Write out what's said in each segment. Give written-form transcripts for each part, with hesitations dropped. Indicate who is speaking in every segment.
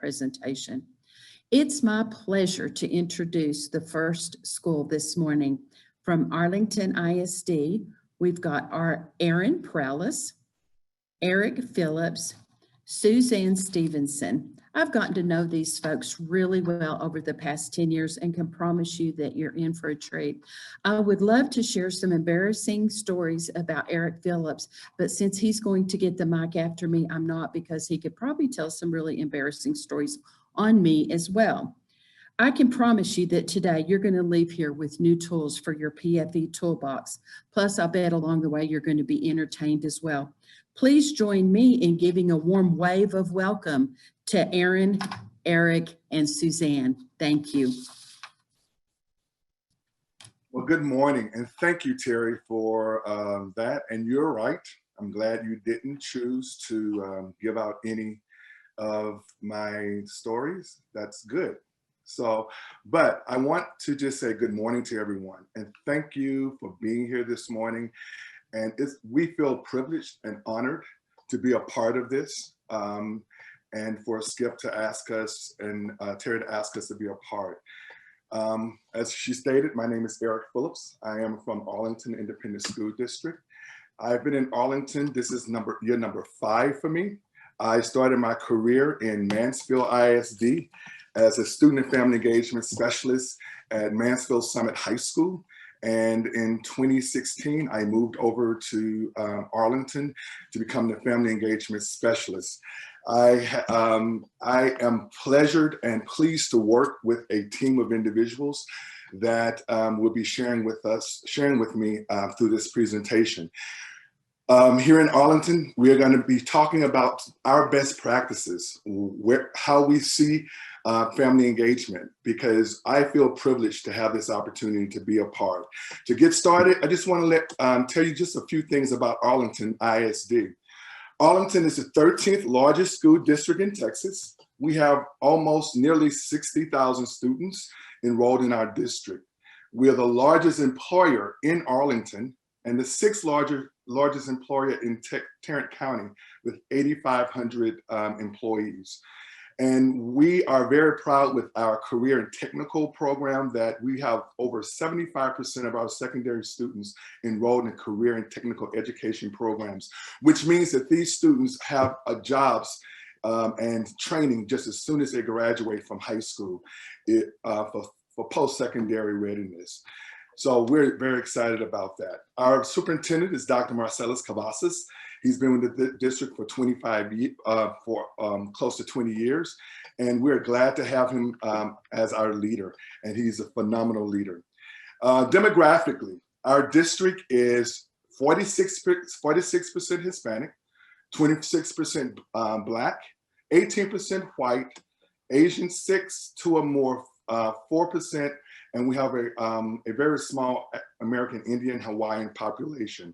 Speaker 1: presentation. It's my pleasure to introduce the first school this morning. From Arlington ISD, we've got our Aaron Prowlis, Eric Phillips, Suzanne Stevenson. I've gotten to know these folks really well over the past 10 years and can promise you that you're in for a treat. I would love to share some embarrassing stories about Eric Phillips, but since he's going to get the mic after me, I'm not, because he could probably tell some really embarrassing stories on me as well. I can promise you that today you're going to leave here with new tools for your PFE toolbox. Plus, I bet along the way you're going to be entertained as well. Please join me in giving a warm wave of welcome to Aaron, Eric, and Suzanne. Thank you.
Speaker 2: Well, good morning, and thank you, Terry, for that. And you're right. I'm glad you didn't choose to give out any of my stories. That's good. So, but I want to just say good morning to everyone, and thank you for being here this morning. And we feel privileged and honored to be a part of this, and for Skip to ask us and Terry to ask us to be a part. As she stated, my name is Eric Phillips. I am from Arlington Independent School District. I've been in Arlington. This is year number 5 for me. I started my career in Mansfield ISD as a student and family engagement specialist at Mansfield Summit High School. And in 2016, I moved over to Arlington to become the family engagement specialist. I am pleasured and pleased to work with a team of individuals that will be sharing with me through this presentation. Here in Arlington, we are going to be talking about our best practices, how we see family engagement, because I feel privileged to have this opportunity to be a part. To get started, I just want to tell you just a few things about Arlington ISD. Arlington is the 13th largest school district in Texas. We have nearly 60,000 students enrolled in our district. We are the largest employer in Arlington and the 6th largest employer in Tarrant County with 8,500 employees. And we are very proud with our career and technical program that we have over 75% of our secondary students enrolled in career and technical education programs, which means that these students have jobs and training just as soon as they graduate from high school for post-secondary readiness. So we're very excited about that. Our superintendent is Dr. Marcellus Cavazos. He's been with the district for close to 20 years, and we're glad to have him as our leader, and he's a phenomenal leader. Demographically, our district is 46% Hispanic, 26% Black, 18% white, Asian 6 to or more, 4%, and we have a very small American Indian Hawaiian population.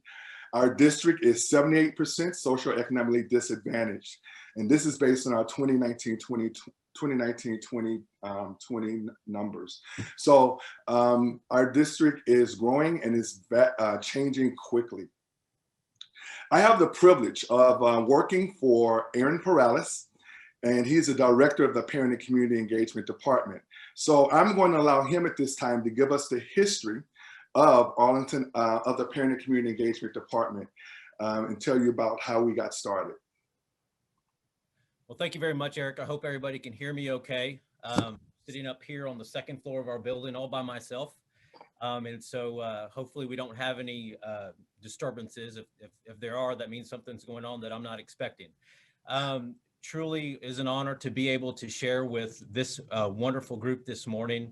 Speaker 2: Our district is 78% socioeconomically disadvantaged, and this is based on our 2019-2020 numbers. So our district is growing and is changing quickly. I have the privilege of working for Aaron Prowlis, and he's the director of the Parent and Community Engagement Department. So I'm going to allow him at this time to give us the history of Arlington, of the Parent and Community Engagement Department, and tell you about how we got started.
Speaker 3: Well, thank you very much, Eric. I hope everybody can hear me okay. Sitting up here on the 2nd floor of our building all by myself. And so hopefully we don't have any disturbances. If there are, that means something's going on that I'm not expecting. Truly is an honor to be able to share with this wonderful group this morning.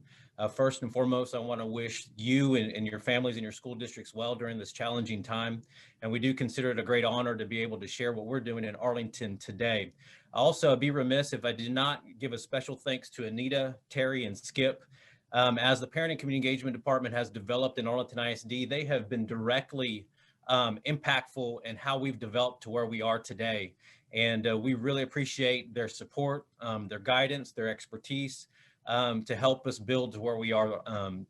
Speaker 3: First and foremost, I want to wish you and your families and your school districts well during this challenging time. And we do consider it a great honor to be able to share what we're doing in Arlington today. Also, I'd be remiss if I did not give a special thanks to Anita, Terry, and Skip. As the Parent and Community Engagement Department has developed in Arlington ISD, they have been directly impactful in how we've developed to where we are today. And we really appreciate their support, their guidance, their expertise to help us build to where we are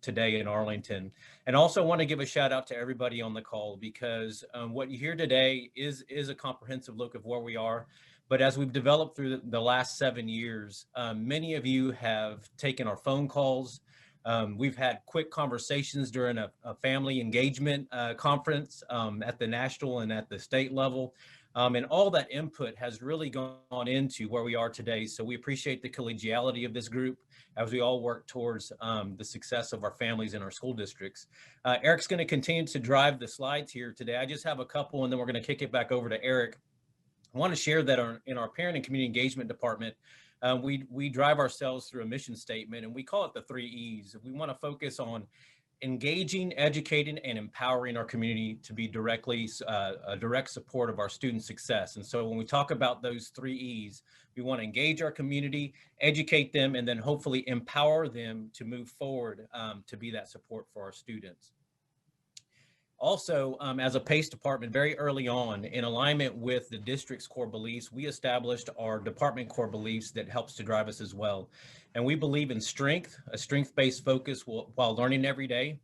Speaker 3: today in Arlington. And also want to give a shout out to everybody on the call, because what you hear today is a comprehensive look of where we are. But as we've developed through the last 7 years, many of you have taken our phone calls. We've had quick conversations during a family engagement conference at the national and at the state level. And all that input has really gone into where we are today. So we appreciate the collegiality of this group as we all work towards the success of our families and our school districts. Eric's going to continue to drive the slides here today. I just have a couple, and then we're going to kick it back over to Eric. I want to share that in our parent and community engagement department, we drive ourselves through a mission statement, and we call it the 3 E's. We want to focus on engaging, educating, and empowering our community to be a direct support of our student success. And so when we talk about those 3 E's, we want to engage our community, educate them, and then hopefully empower them to move forward to be that support for our students. Also, as a PACE department, very early on, in alignment with the district's core beliefs, we established our department core beliefs that helps to drive us as well. And we believe in strength, a strength-based focus while learning every day.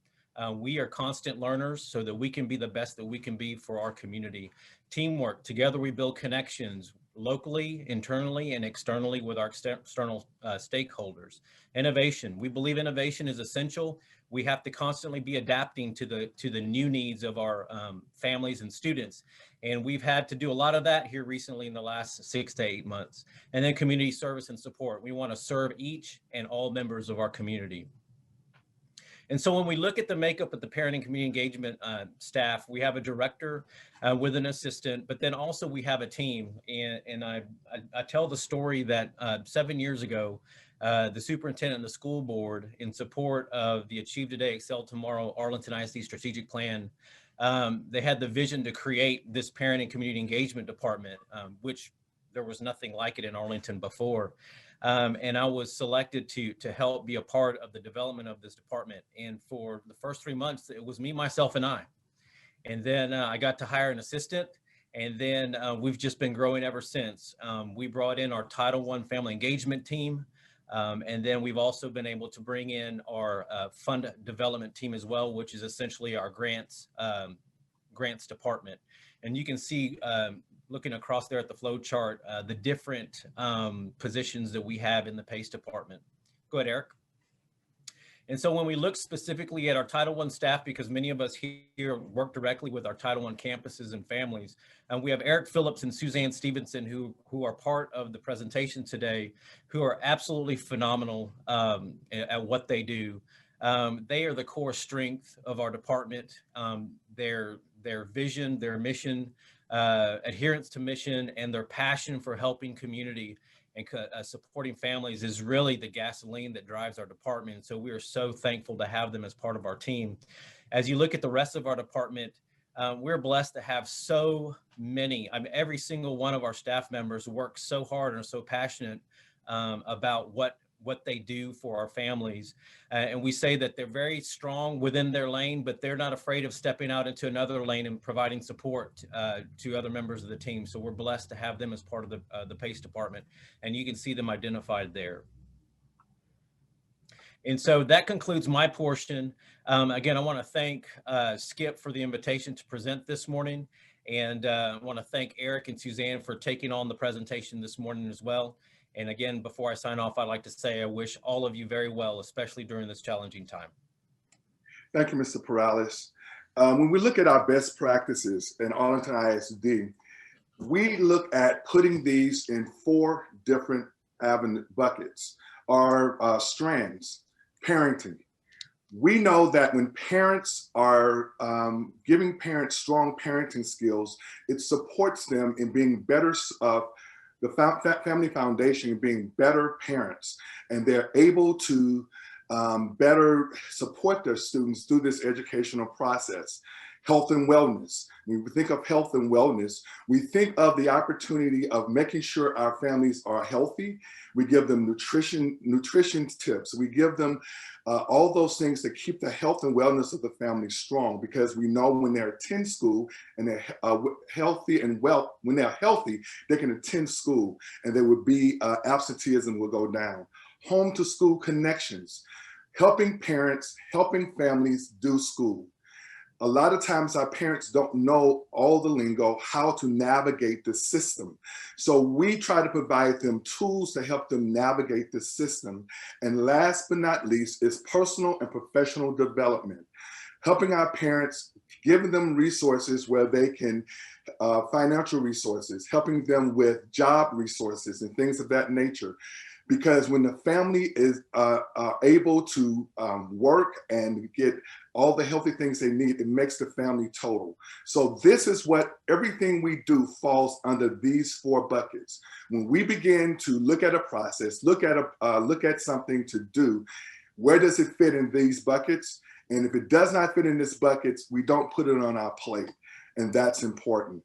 Speaker 3: We are constant learners so that we can be the best that we can be for our community. Teamwork, together we build connections locally, internally, and externally with our external stakeholders. Innovation, we believe innovation is essential. We have to constantly be adapting to the new needs of our families and students. And we've had to do a lot of that here recently in the last 6 to 8 months. And then community service and support. We want to serve each and all members of our community. And so when we look at the makeup of the parent and community engagement staff, we have a director with an assistant, but then also we have a team. And I tell the story that 7 years ago, the superintendent and the school board, in support of the Achieve Today, Excel Tomorrow Arlington ISD strategic plan, they had the vision to create this parent and community engagement department, which there was nothing like it in Arlington before. And I was selected to help be a part of the development of this department. And for the first 3 months, it was me, myself, and I. And then I got to hire an assistant. And then we've just been growing ever since. We brought in our Title I family engagement team. And then we've also been able to bring in our fund development team as well, which is essentially our grants department. And you can see, looking across there at the flow chart, the different positions that we have in the PACE department. Go ahead, Eric. And so when we look specifically at our Title I staff, because many of us here work directly with our Title I campuses and families, we have Eric Phillips and Suzanne Stevenson, who are part of the presentation today, who are absolutely phenomenal at what they do. They are the core strength of our department. Their vision, their mission, adherence to mission, and their passion for helping community and supporting families is really the gasoline that drives our department. So we are so thankful to have them as part of our team. As you look at the rest of our department, we're blessed to have so many. Every single one of our staff members works so hard and are so passionate about what they do for our families. And we say that they're very strong within their lane, but they're not afraid of stepping out into another lane and providing support to other members of the team. So we're blessed to have them as part of the PACE department, and you can see them identified there. And so that concludes my portion. Again, I want to thank Skip for the invitation to present this morning. And I want to thank Eric and Suzanne for taking on the presentation this morning as well. And again, before I sign off, I'd like to say I wish all of you very well, especially during this challenging time.
Speaker 2: Thank you, Mr. Perales. When we look at our best practices in Arlington ISD, we look at putting these in 4 different buckets. Our strands: parenting. We know that when parents are giving parents strong parenting skills, it supports them in being better, the family foundation being better parents, and they're able to better support their students through this educational process. Health and wellness. When we think of health and wellness, we think of the opportunity of making sure our families are healthy. We give them nutrition tips. We give them all those things that keep the health and wellness of the family strong, because we know when they attend school and they're healthy and when they're healthy, they can attend school and there would be absenteeism will go down. Home to school connections, helping parents, helping families do school. a lot of times our parents don't know all the lingo, how to navigate the system. So we try to provide them tools to help them navigate the system. And last but not least is personal and professional development, helping our parents, giving them resources where they can, financial resources, helping them with job resources and things of that nature. Because when the family is able to work and get all the healthy things they need, it makes the family total. So this is what everything we do falls under these 4 buckets. When we begin to look at a process, look at something to do, where does it fit in these buckets? And if it does not fit in these buckets, we don't put it on our plate, and that's important.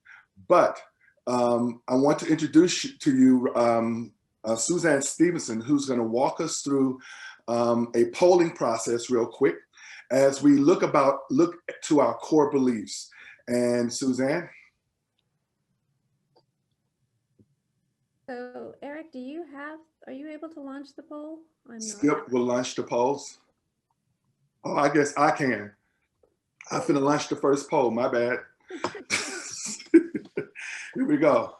Speaker 2: But I want to introduce to you Suzanne Stevenson, who's going to walk us through a polling process real quick as we look to our core beliefs. And Suzanne?
Speaker 4: So Eric, are you able to launch the poll? I'm not.
Speaker 2: Skip will launch the polls. Oh, I guess I can. I'm finna launch the first poll, my bad. Here we go.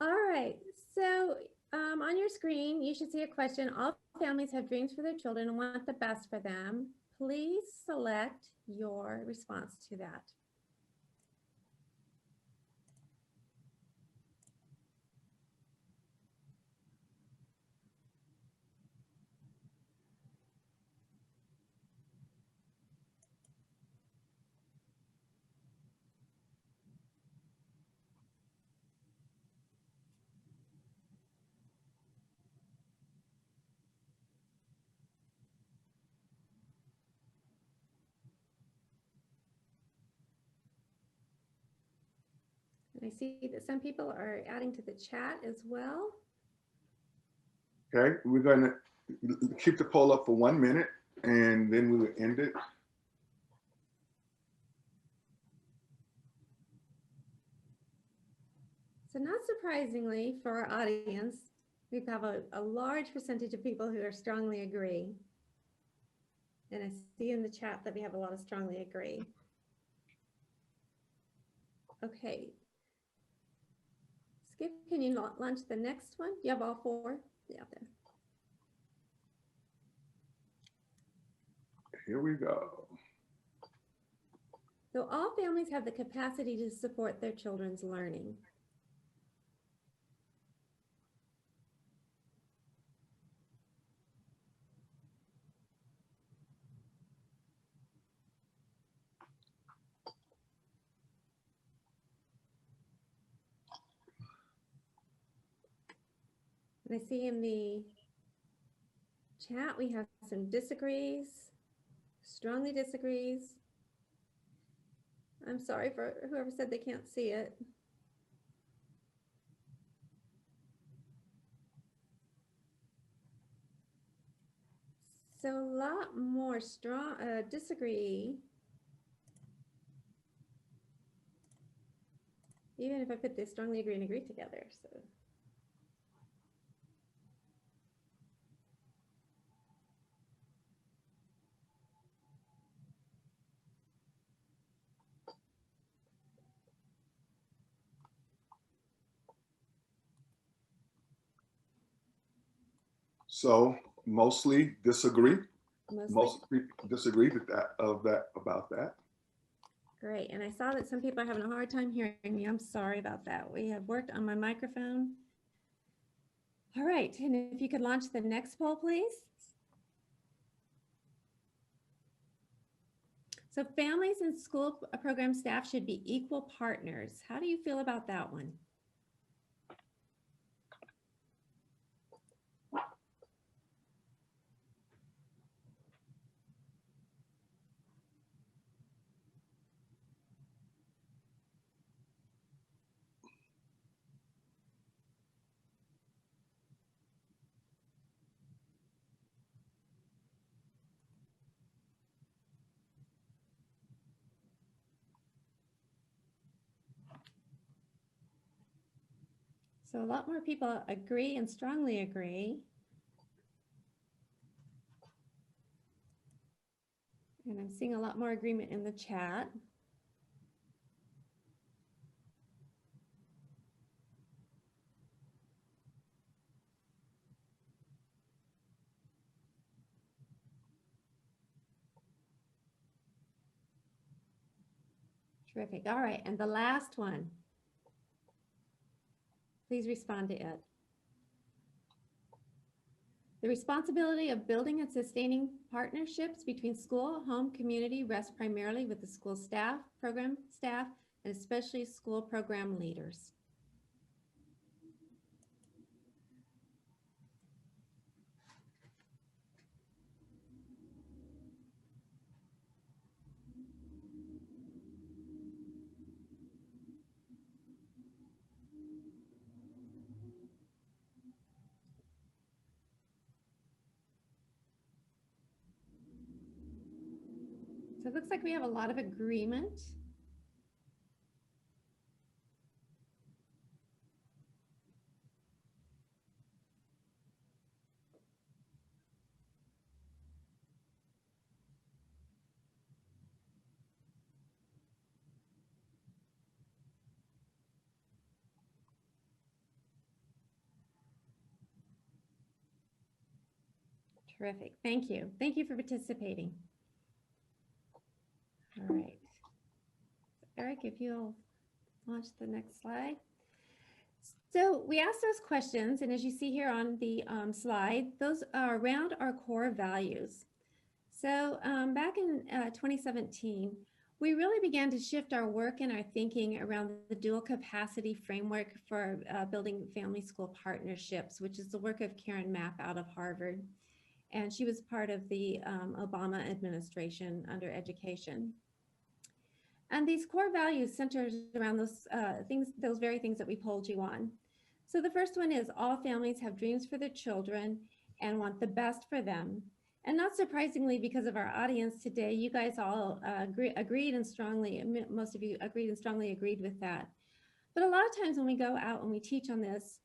Speaker 4: All right, so on your screen, you should see a question. All families have dreams for their children and want the best for them. Please select your response to that. And I see that some people are adding to the chat as well.
Speaker 2: Okay, we're going to keep the poll up for 1 minute and then we will end it.
Speaker 4: So not surprisingly for our audience, we have a large percentage of people who are strongly agree. And I see in the chat that we have a lot of strongly agree. Okay. Skip, can you launch the next one? You have all 4? Yeah, there.
Speaker 2: Here we go.
Speaker 4: So all families have the capacity to support their children's learning. And I see in the chat we have some disagrees, strongly disagrees. I'm sorry for whoever said they can't see it. So a lot more strong disagree. Even if I put this strongly agree and agree together. So.
Speaker 2: So mostly disagree.
Speaker 4: Mostly.
Speaker 2: Mostly disagree with about that.
Speaker 4: Great, and I saw that some people are having a hard time hearing me. I'm sorry about that. We have worked on my microphone. All right, and if you could launch the next poll, please. So families and school program staff should be equal partners. How do you feel about that one? So a lot more people agree and strongly agree. And I'm seeing a lot more agreement in the chat. Terrific. All right, and the last one. Please respond to it. The responsibility of building and sustaining partnerships between school, home, community rests primarily with the school staff, program staff, and especially school program leaders. So it looks like we have a lot of agreement. Terrific. Thank you. Thank you for participating. All right. Eric, if you'll launch the next slide. So we asked those questions, and as you see here on the slide, those are around our core values. So back in 2017, we really began to shift our work and our thinking around the dual capacity framework for building family school partnerships, which is the work of Karen Mapp out of Harvard. And she was part of the Obama administration under education. And these core values centers around those those very things that we polled you on. So the first one is all families have dreams for their children and want the best for them. And not surprisingly, because of our audience today, you guys all agreed and strongly, most of you agreed and strongly agreed with that. But a lot of times when we go out and we teach on this,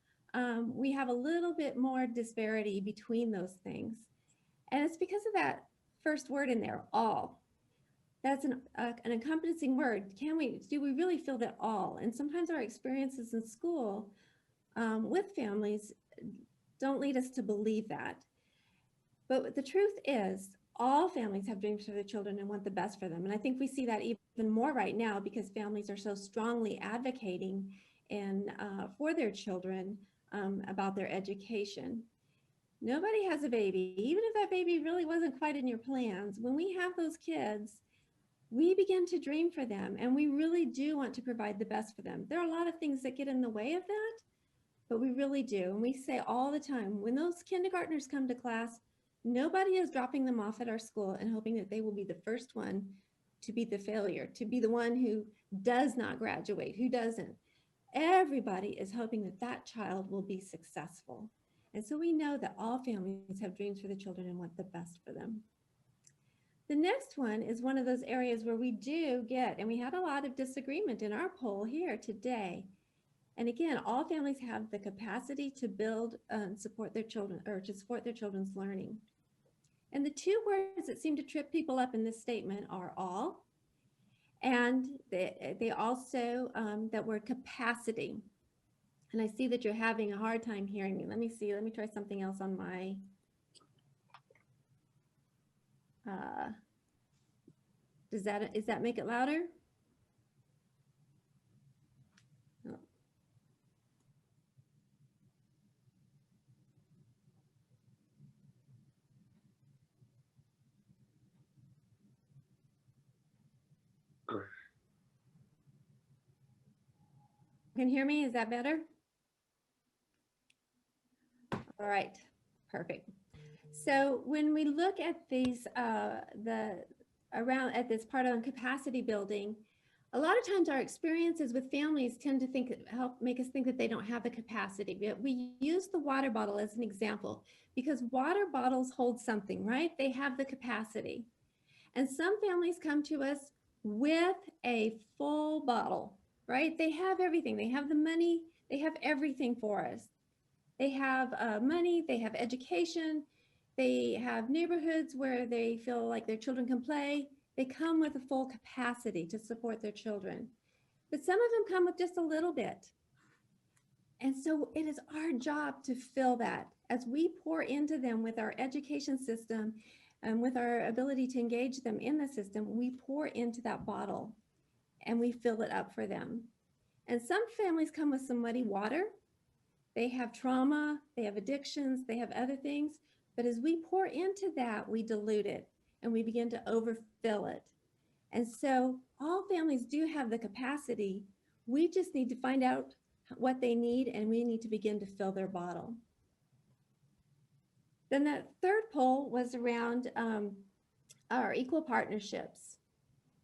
Speaker 4: we have a little bit more disparity between those things. And it's because of that first word in there, all. That's an encompassing word. Do we really feel that all? And sometimes our experiences in school with families don't lead us to believe that. But the truth is, all families have dreams for their children and want the best for them. And I think we see that even more right now because families are so strongly advocating for their children about their education. Nobody has a baby, even if that baby really wasn't quite in your plans. When we have those kids, we begin to dream for them, and we really do want to provide the best for them. There are a lot of things that get in the way of that, but we really do. And we say all the time, when those kindergartners come to class, nobody is dropping them off at our school and hoping that they will be the first one to be the failure, to be the one who does not graduate, who doesn't. Everybody is hoping that that child will be successful. And so we know that all families have dreams for the children and want the best for them. The next one is one of those areas where we do get, and we had a lot of disagreement in our poll here today. And again, all families have the capacity to build and support their children, or to support their children's learning. And the two words that seem to trip people up in this statement are all, and they also, that word capacity. And I see that you're having a hard time hearing me. Let me try something else on my, does that make it louder? No.
Speaker 2: Great.
Speaker 4: Can you hear me? Is that better? All right, perfect. So when we look at these, at this part on capacity building, a lot of times our experiences with families tend to help make us think that they don't have the capacity. But we use the water bottle as an example because water bottles hold something, right? They have the capacity. And some families come to us with a full bottle, right? They have everything. They have the money. They have everything for us. They have money. They have education. They have neighborhoods where they feel like their children can play. They come with a full capacity to support their children, but some of them come with just a little bit. And so it is our job to fill that as we pour into them with our education system and with our ability to engage them in the system. We pour into that bottle and we fill it up for them. And some families come with some muddy water. They have trauma, they have addictions, they have other things. But as we pour into that, we dilute it and we begin to overfill it. And so all families do have the capacity. We just need to find out what they need, and we need to begin to fill their bottle. Then that third poll was around our equal partnerships.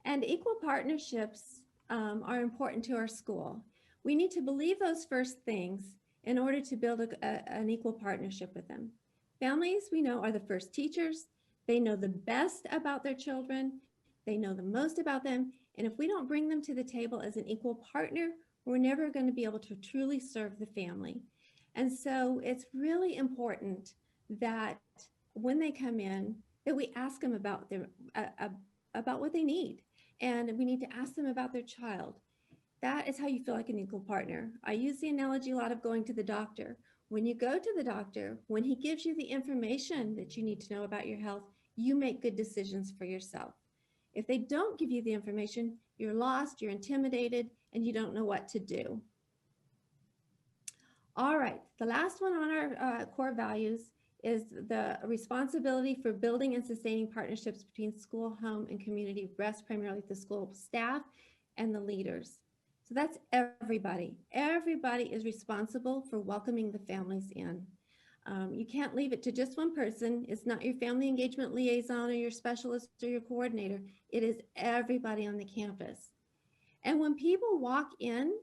Speaker 4: And equal partnerships are important to our school. We need to believe those first things in order to build an equal partnership with them. Families, we know, are the first teachers. They know the best about their children. They know the most about them. And if we don't bring them to the table as an equal partner, we're never going to be able to truly serve the family. And so it's really important that when they come in, that we ask them about what they need. And we need to ask them about their child. That is how you feel like an equal partner. I use the analogy a lot of going to the doctor. When you go to the doctor, when he gives you the information that you need to know about your health, you make good decisions for yourself. If they don't give you the information, you're lost, you're intimidated, and you don't know what to do. All right, the last one on our core values is the responsibility for building and sustaining partnerships between school, home, and community rests primarily with the school staff and the leaders. So that's everybody. Everybody is responsible for welcoming the families in. You can't leave it to just one person. It's not your family engagement liaison or your specialist or your coordinator. It is everybody on the campus. And when people walk in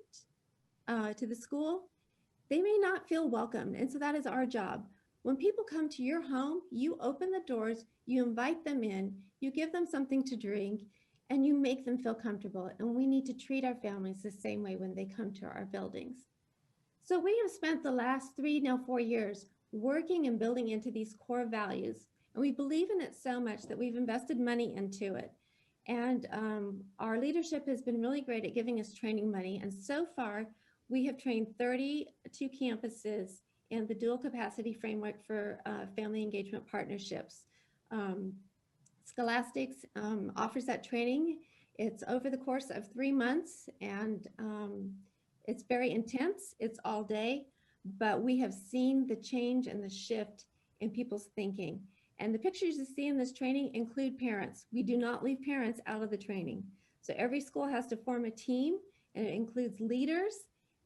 Speaker 4: to the school, they may not feel welcomed. And so that is our job. When people come to your home, you open the doors, you invite them in, you give them something to drink, and you make them feel comfortable. And we need to treat our families the same way when they come to our buildings. So we have spent the last 4 years working and building into these core values. And we believe in it so much that we've invested money into it. And our leadership has been really great at giving us training money. And so far, we have trained 32 campuses in the dual capacity framework for family engagement partnerships. Scholastics offers that training. It's over the course of 3 months, and it's very intense. It's all day, but we have seen the change and the shift in people's thinking. And the pictures you see in this training include parents. We do not leave parents out of the training. So every school has to form a team, and it includes leaders,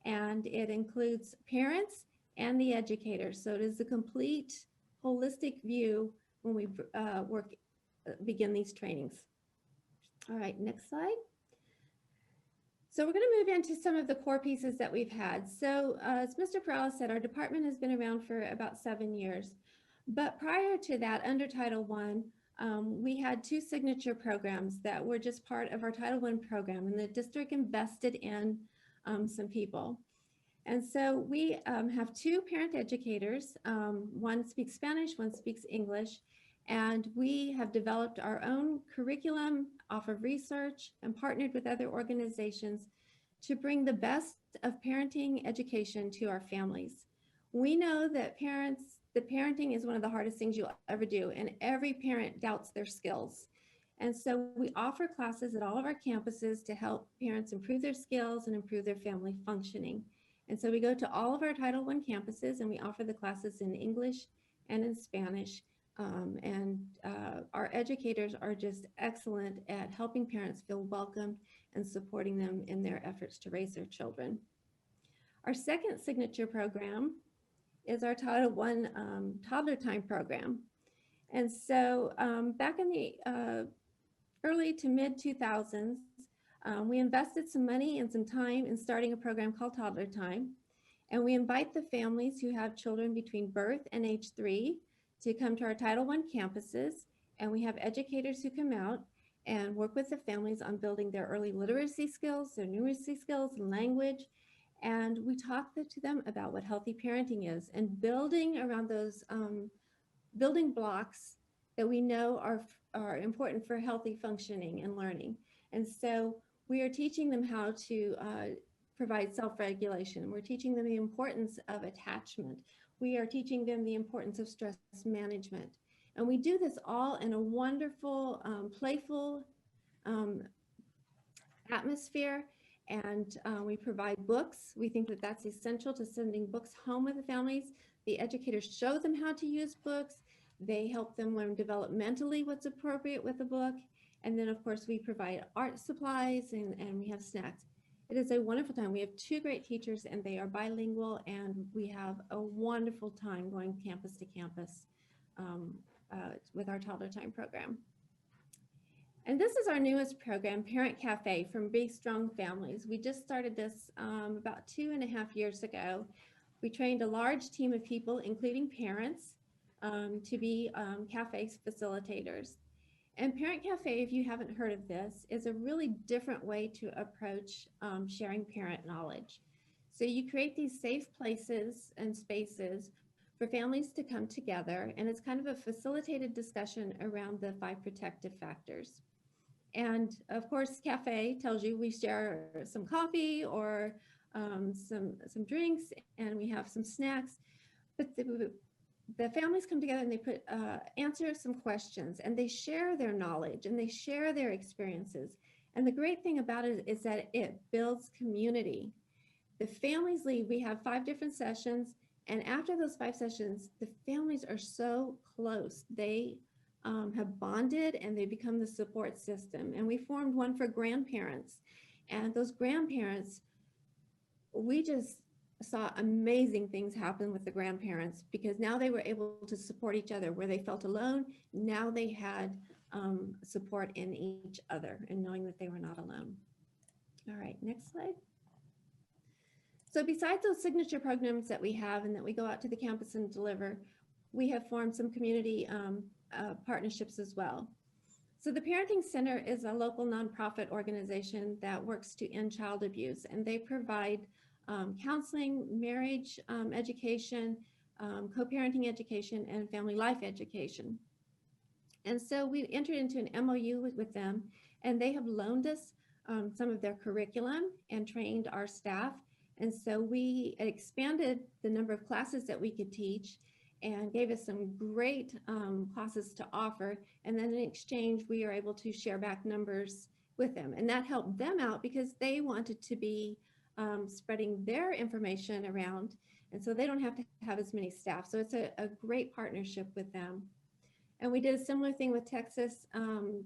Speaker 4: and it includes parents and the educators. So it is a complete holistic view when we begin these trainings. All right, next slide. So we're going to move into some of the core pieces that we've had. So as Mr. Perales said, our department has been around for about 7 years. But prior to that, under Title I, we had 2 signature programs that were just part of our Title I program, and the district invested in some people. And so we have 2 parent educators. One speaks Spanish, one speaks English. And we have developed our own curriculum off of research and partnered with other organizations to bring the best of parenting education to our families. We know that parenting is one of the hardest things you'll ever do, and every parent doubts their skills. And so we offer classes at all of our campuses to help parents improve their skills and improve their family functioning. And so we go to all of our Title I campuses and we offer the classes in English and in Spanish. Our educators are just excellent at helping parents feel welcomed and supporting them in their efforts to raise their children. Our second signature program is our Title I Toddler Time program. And so back in the early to mid 2000s, we invested some money and some time in starting a program called Toddler Time. And we invite the families who have children between birth and age 3 to come to our Title I campuses. And we have educators who come out and work with the families on building their early literacy skills, their numeracy skills, and language. And we talk to them about what healthy parenting is and building around those building blocks that we know are important for healthy functioning and learning. And so we are teaching them how to provide self-regulation. We're teaching them the importance of attachment. We are teaching them the importance of stress management. And we do this all in a wonderful, playful atmosphere. And we provide books. We think that that's essential to sending books home with the families. The educators show them how to use books. They help them learn developmentally what's appropriate with the book. And then, of course, we provide art supplies and we have snacks. It is a wonderful time. We have 2 great teachers and they are bilingual, and we have a wonderful time going campus to campus with our Toddler Time program. And this is our newest program, Parent Cafe from Big Strong Families. We just started this about 2.5 years ago. We trained a large team of people, including parents, to be cafe facilitators. And Parent Cafe, if you haven't heard of this, is a really different way to approach sharing parent knowledge. So you create these safe places and spaces for families to come together, and it's kind of a facilitated discussion around the 5 protective factors. And of course, cafe tells you we share some coffee or some drinks, and we have some snacks. But the families come together and they answer some questions, and they share their knowledge and they share their experiences. And the great thing about it is that it builds community. The families leave. We have 5 different sessions, and after those 5 sessions, the families are so close. They have bonded and they become the support system. And we formed one for grandparents, and those grandparents, we just saw amazing things happen with the grandparents, because now they were able to support each other where they felt alone. Now they had support in each other and knowing that they were not alone. All right, next slide. So besides those signature programs that we have and that we go out to the campus and deliver, we have formed some community partnerships as well. So the Parenting Center is a local nonprofit organization that works to end child abuse, and they provide counseling, marriage education, co-parenting education, and family life education. And so we entered into an MOU with them, and they have loaned us some of their curriculum and trained our staff. And so we expanded the number of classes that we could teach and gave us some great classes to offer. And then in exchange, we are able to share back numbers with them. And that helped them out because they wanted to be spreading their information around. And so they don't have to have as many staff. So it's a great partnership with them. And we did a similar thing with Texas A&M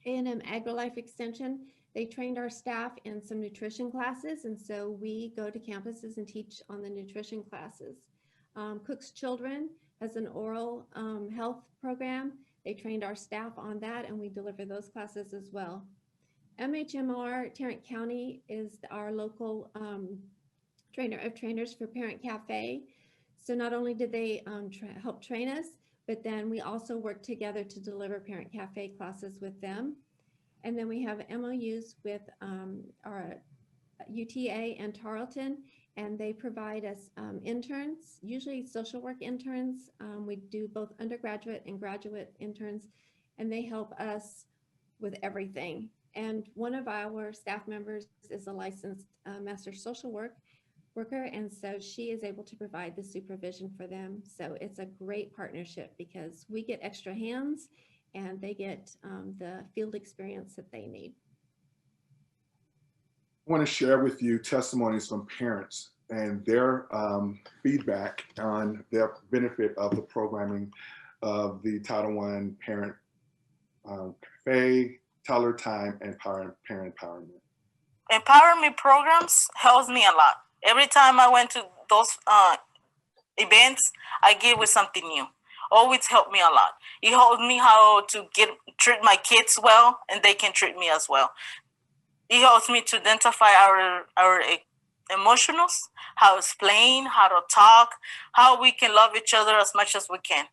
Speaker 4: AgriLife Extension. They trained our staff in some nutrition classes. And so we go to campuses and teach on the nutrition classes. Cook's Children has an oral health program. They trained our staff on that, and we deliver those classes as well. MHMR Tarrant County is our local trainer of trainers for Parent Cafe. So not only did they help train us, but then we also work together to deliver Parent Cafe classes with them. And then we have MOUs with our UTA and Tarleton, and they provide us interns, usually social work interns. We do both undergraduate and graduate interns, and they help us with everything. And one of our staff members is a licensed master social worker, and so she is able to provide the supervision for them. So it's a great partnership because we get extra hands and they get the field experience that they need.
Speaker 2: I want to share with you testimonies from parents and their feedback on their benefit of the programming of the Title I Parent Cafe, Toddler Time, and Parent Empowerment.
Speaker 5: Empowerment programs helps me a lot. Every time I went to those events, I get with something new. Always helped me a lot. It helped me how to treat my kids well, and they can treat me as well. It helps me to identify our emotions, how to explain, how to talk, how we can love each other as much as we can.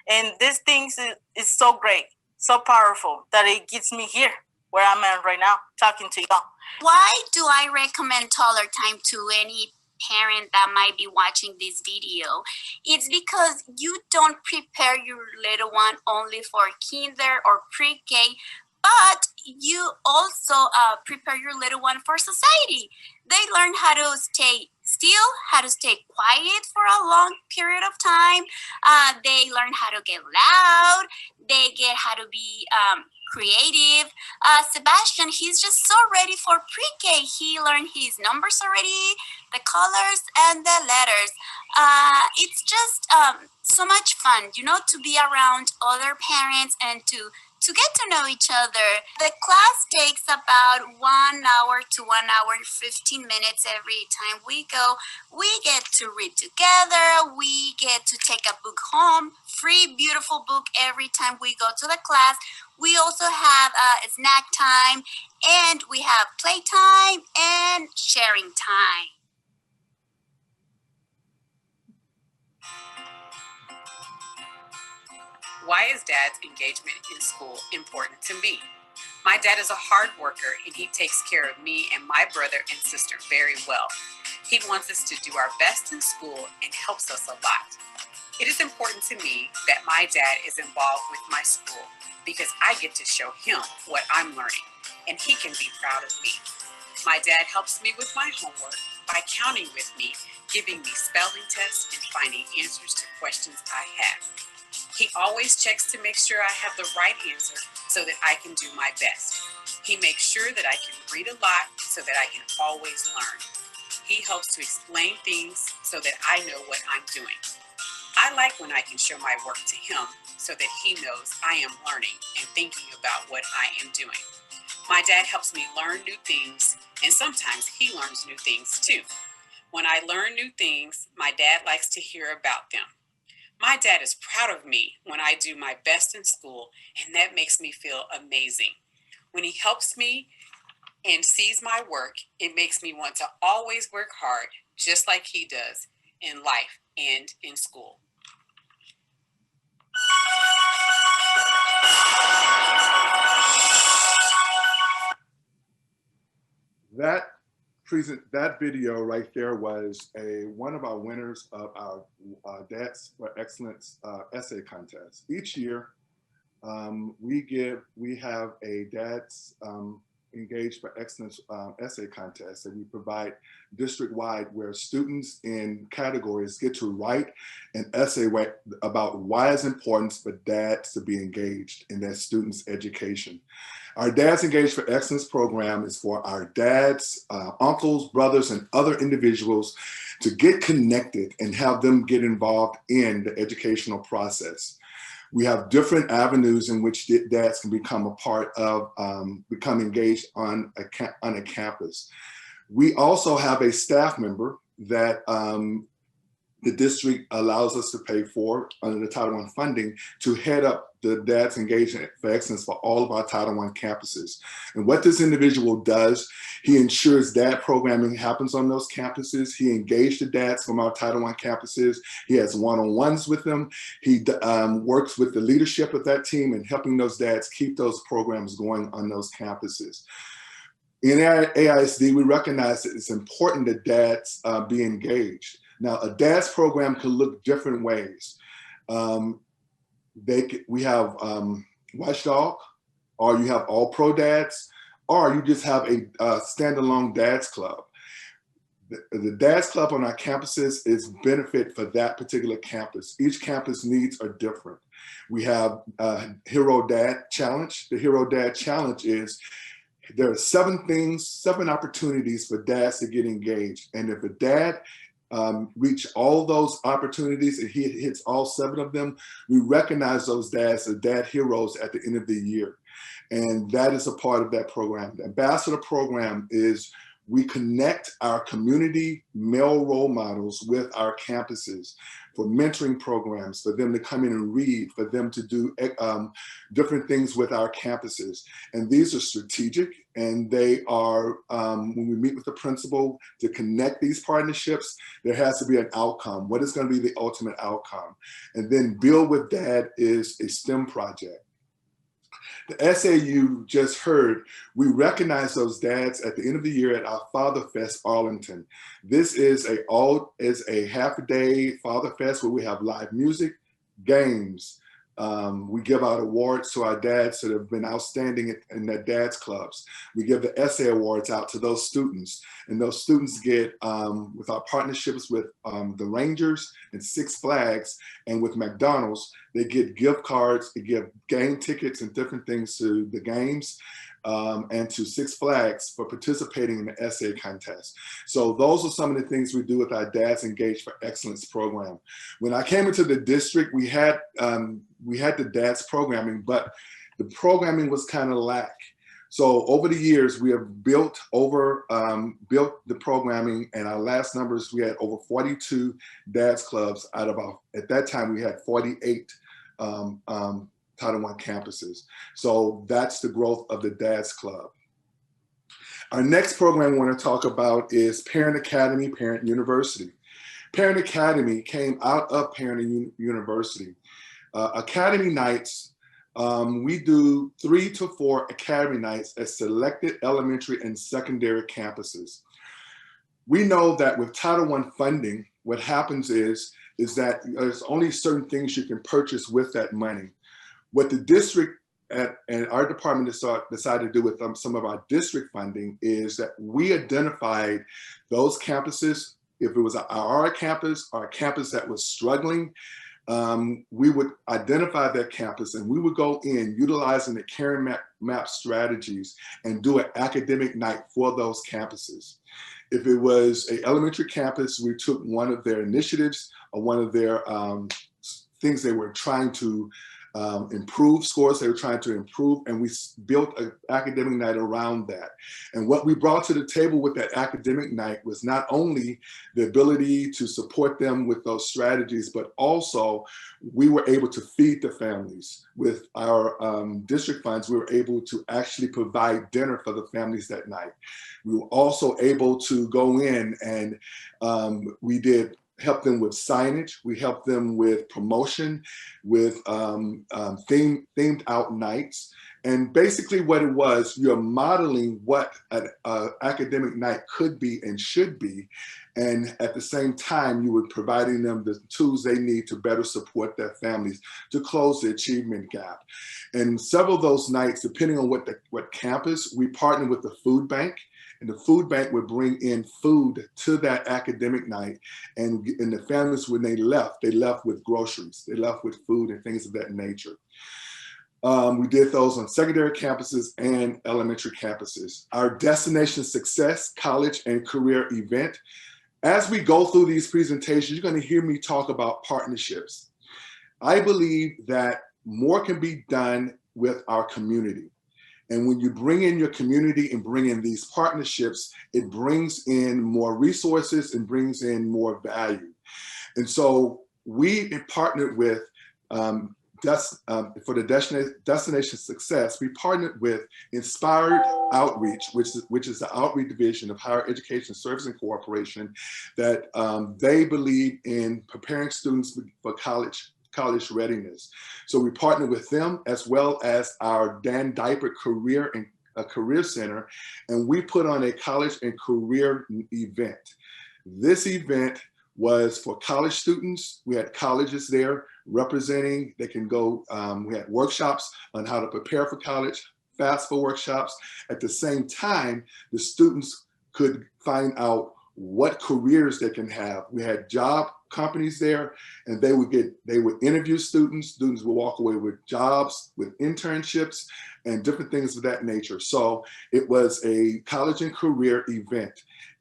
Speaker 5: And these things is so great, so powerful that it gets me here where I'm at right now, talking to y'all.
Speaker 6: Why do I recommend Toddler Time to any parent that might be watching this video, it's because you don't prepare your little one only for kinder or pre-K, but you also prepare your little one for society. They learn how to stay still, how to stay quiet for a long period of time. They learn how to get loud. They get how to be creative. Sebastian, he's just so ready for pre-K. He learned his numbers already, the colors and the letters. It's just so much fun, you know, to be around other parents and to get to know each other. The class takes about 1 hour to 1 hour and 15 minutes every time we go. We get to read together. We get to take a book home, free, beautiful book every time we go to the class. We also have a snack time, and we have playtime and sharing time.
Speaker 7: Why is Dad's engagement in school important to me? My dad is a hard worker, and he takes care of me and my brother and sister very well. He wants us to do our best in school and helps us a lot. It is important to me that my dad is involved with my school because I get to show him what I'm learning, and he can be proud of me. My dad helps me with my homework by counting with me, giving me spelling tests, and finding answers to questions I have. He always checks to make sure I have the right answer so that I can do my best. He makes sure that I can read a lot so that I can always learn. He helps to explain things so that I know what I'm doing. I like when I can show my work to him so that he knows I am learning and thinking about what I am doing. My dad helps me learn new things, and sometimes he learns new things too. When I learn new things, my dad likes to hear about them. My dad is proud of me when I do my best in school, and that makes me feel amazing. When he helps me and sees my work, it makes me want to always work hard, just like he does in life and in school.
Speaker 2: That video right there was one of our winners of our Dads for Excellence essay contest. Each year, we have a Dads Engaged for Excellence essay contest that we provide district-wide, where students in categories get to write an essay about why it's important for dads to be engaged in their students' education. Our Dads Engaged for Excellence program is for our dads, uncles, brothers, and other individuals to get connected and have them get involved in the educational process. We have different avenues in which dads can become a part of, become engaged on a campus. We also have a staff member that the district allows us to pay for under the Title I funding to head up the Dads Engagement for Excellence for all of our Title I campuses. And what this individual does, he ensures dad programming happens on those campuses. He engaged the dads from our Title I campuses. He has one-on-ones with them. He works with the leadership of that team and helping those dads keep those programs going on those campuses. In our AISD, we recognize that it's important that dads be engaged. Now, a dad's program can look different ways. We have Watchdog, or you have All Pro Dads, or you just have a standalone Dads Club. The Dads Club on our campuses is benefit for that particular campus. Each campus needs are different. We have Hero Dad Challenge. The Hero Dad Challenge is there are 7 opportunities for dads to get engaged. And if a dad reach all those opportunities and he hits all 7 of them, we recognize those dads as dad heroes at the end of the year. And that is a part of that program. The Ambassador program is we connect our community male role models with our campuses for mentoring programs, for them to come in and read, for them to do different things with our campuses. And these are strategic, and they are, when we meet with the principal to connect these partnerships, there has to be an outcome. What is going to be the ultimate outcome? And then Build with Dad is a STEM project. The essay you just heard, we recognize those dads at the end of the year at our Father Fest Arlington. This is a half-a-day Father Fest where we have live music, games. We give out awards to our dads that have been outstanding in their dads clubs. We give the essay awards out to those students, and those students get, with our partnerships with the Rangers and Six Flags and with McDonald's, they get gift cards, they give game tickets and different things to the games, and to Six Flags for participating in the essay contest. So those are some of the things we do with our Dads Engaged for Excellence program. When I came into the district, we had the dads programming, but the programming was kind of lack. So over the years, we have built the programming, and our last numbers, we had over 42 dads clubs out of at that time, we had 48 Title I campuses. So that's the growth of the Dads Club. Our next program we want to talk about is Parent Academy, Parent University. Parent Academy came out of Parent University. Academy nights, we do 3 to 4 Academy nights at selected elementary and secondary campuses. We know that with Title I funding, what happens is that there's only certain things you can purchase with that money. What the district and our department decided to do with some of our district funding is that we identified those campuses. If it was our campus or a campus that was struggling, we would identify that campus and we would go in utilizing the caring map strategies and do an academic night for those campuses. If it was an elementary campus, we took one of their initiatives or one of their things they were trying to improve, scores they were trying to improve, and we built an academic night around that. And what we brought to the table with that academic night was not only the ability to support them with those strategies, but also we were able to feed the families. With our district funds, we were able to actually provide dinner for the families that night. We were also able to go in and we did help them with signage. We helped them with promotion, with themed out nights. And basically what it was, you're modeling what an academic night could be and should be. And at the same time, you were providing them the tools they need to better support their families to close the achievement gap. And several of those nights, depending on what campus, we partnered with the food bank. And the food bank would bring in food to that academic night. And the families, when they left with groceries. They left with food and things of that nature. We did those on secondary campuses and elementary campuses. Our Destination Success College and Career event. As we go through these presentations, you're going to hear me talk about partnerships. I believe that more can be done with our community. And when you bring in your community and bring in these partnerships, it brings in more resources and brings in more value. And so we partnered with, for the Destination Success, we partnered with Inspired Outreach, which is the outreach division of Higher Education Servicing Corporation, that they believe in preparing students for college readiness. So we partnered with them as well as our Dan Diaper Career Center, and we put on a college and career event. This event was for college students. We had colleges there representing, they can go, we had workshops on how to prepare for college, FAFSA workshops. At the same time, the students could find out what careers they can have. We had job companies there, and they would interview students. Students would walk away with jobs, with internships, and different things of that nature. So it was a college and career event.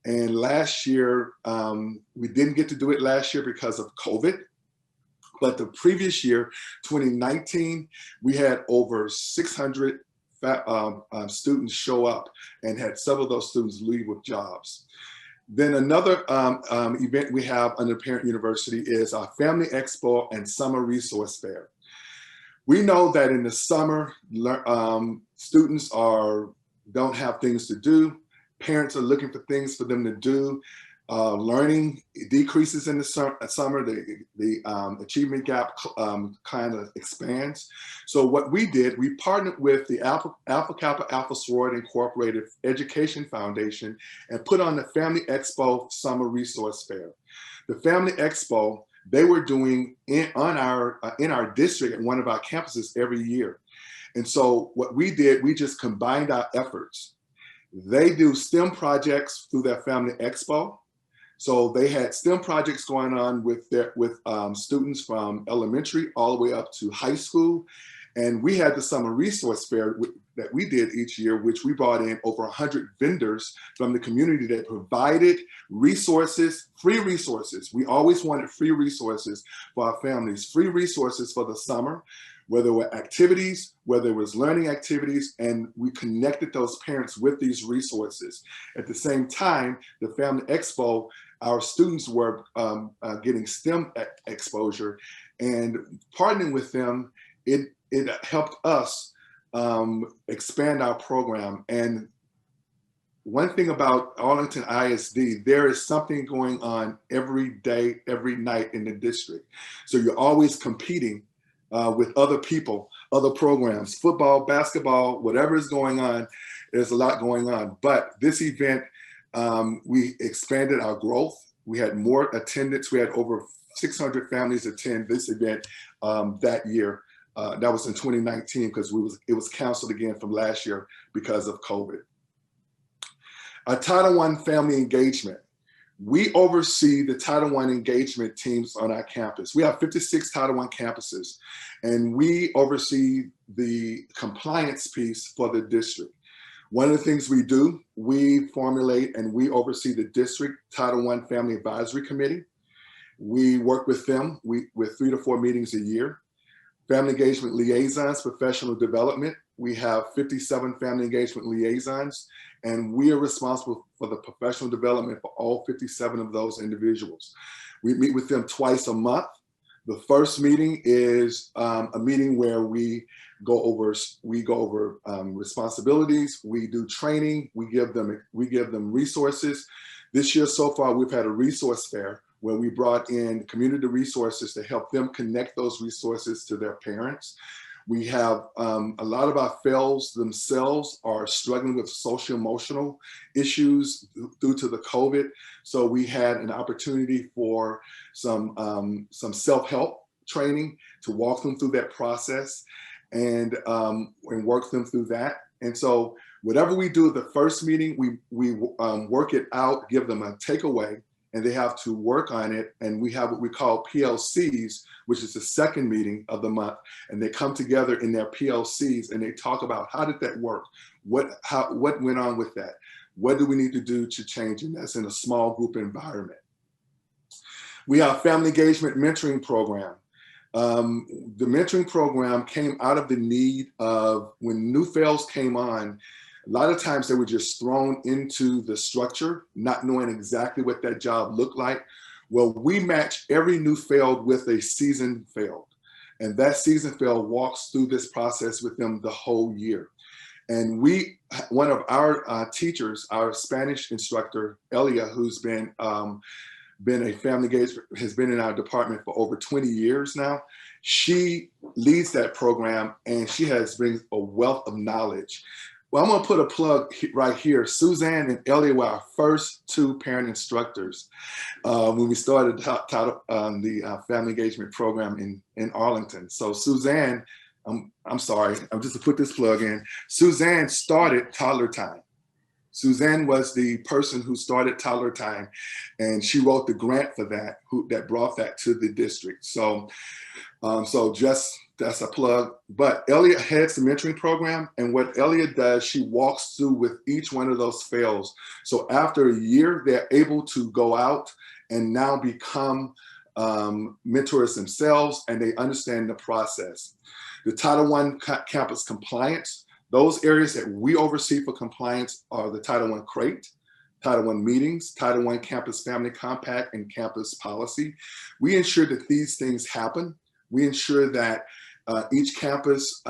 Speaker 2: And last year, we didn't get to do it last year because of COVID. But the previous year, 2019, we had over 600 students show up and had several of those students leave with jobs. Then another event we have under Parent University is our Family Expo and Summer Resource Fair. We know that in the summer, students don't have things to do. Parents are looking for things for them to do. learning decreases in the summer, the achievement gap kind of expands. So what we did, we partnered with the Alpha Kappa Alpha Sorority Incorporated Education Foundation and put on the Family Expo Summer Resource Fair. The Family Expo, they were doing in our district at one of our campuses every year. And so what we did, we just combined our efforts. They do STEM projects through their Family Expo. So they had STEM projects going on with students from elementary all the way up to high school. And we had the Summer Resource Fair that we did each year, which we brought in over 100 vendors from the community that provided resources, free resources. We always wanted free resources for our families, free resources for the summer, whether it were activities, whether it was learning activities, and we connected those parents with these resources. At the same time, the Family Expo, our students were getting STEM exposure, and partnering with them, it helped us expand our program. And one thing about Arlington ISD, there is something going on every day, every night in the district. So you're always competing with other people, other programs, football, basketball, whatever is going on, there's a lot going on. But this event, we expanded our growth. We had more attendance. We had over 600 families attend this event that year. That was in 2019 because it was canceled again from last year because of COVID. Title I family engagement. We oversee the Title I engagement teams on our campus. We have 56 Title I campuses, and we oversee the compliance piece for the district. One of the things we do, we formulate and we oversee the district Title I Family Advisory Committee. We work with them with 3 to 4 meetings a year. Family engagement liaisons, professional development. We have 57 family engagement liaisons, and we are responsible for the professional development for all 57 of those individuals. We meet with them twice a month. The first meeting is a meeting where we go over responsibilities. We do training. We give them resources. This year so far, we've had a resource fair where we brought in community resources to help them connect those resources to their parents. We have a lot of our fellows themselves are struggling with social emotional issues due to the COVID. So we had an opportunity for some self-help training to walk them through that process and work them through that. And so whatever we do at the first meeting, we work it out, give them a takeaway, and they have to work on it. And we have what we call PLCs, which is the second meeting of the month. And they come together in their PLCs and they talk about how did that work? What went on with that? What do we need to do to change? And that's in a small group environment. We have family engagement mentoring program. The mentoring program came out of the need of when new fellows came on. A lot of times they were just thrown into the structure, not knowing exactly what that job looked like. Well, we match every new failed with a seasoned failed. And that seasoned failed walks through this process with them the whole year. And one of our teachers, our Spanish instructor, Elia, who's been a family engagement, has been in our department for over 20 years now. She leads that program and she brings a wealth of knowledge. Well, I'm gonna put a plug right here. Suzanne and Elliot were our first 2 parent instructors when we started the family engagement program in Arlington. So Suzanne, I'm sorry, I'm just to put this plug in. Suzanne started Toddler Time. Suzanne was the person who started Toddler Time, and she wrote the grant for that, that brought that to the district. So, that's a plug. But Elliot heads the mentoring program, and what Elliot does, she walks through with each one of those fails. So after a year, they're able to go out and now become mentors themselves, and they understand the process. The Title I campus compliance, those areas that we oversee for compliance are the Title I crate, Title I meetings, Title I campus family compact, and campus policy. We ensure that these things happen. We ensure that Each campus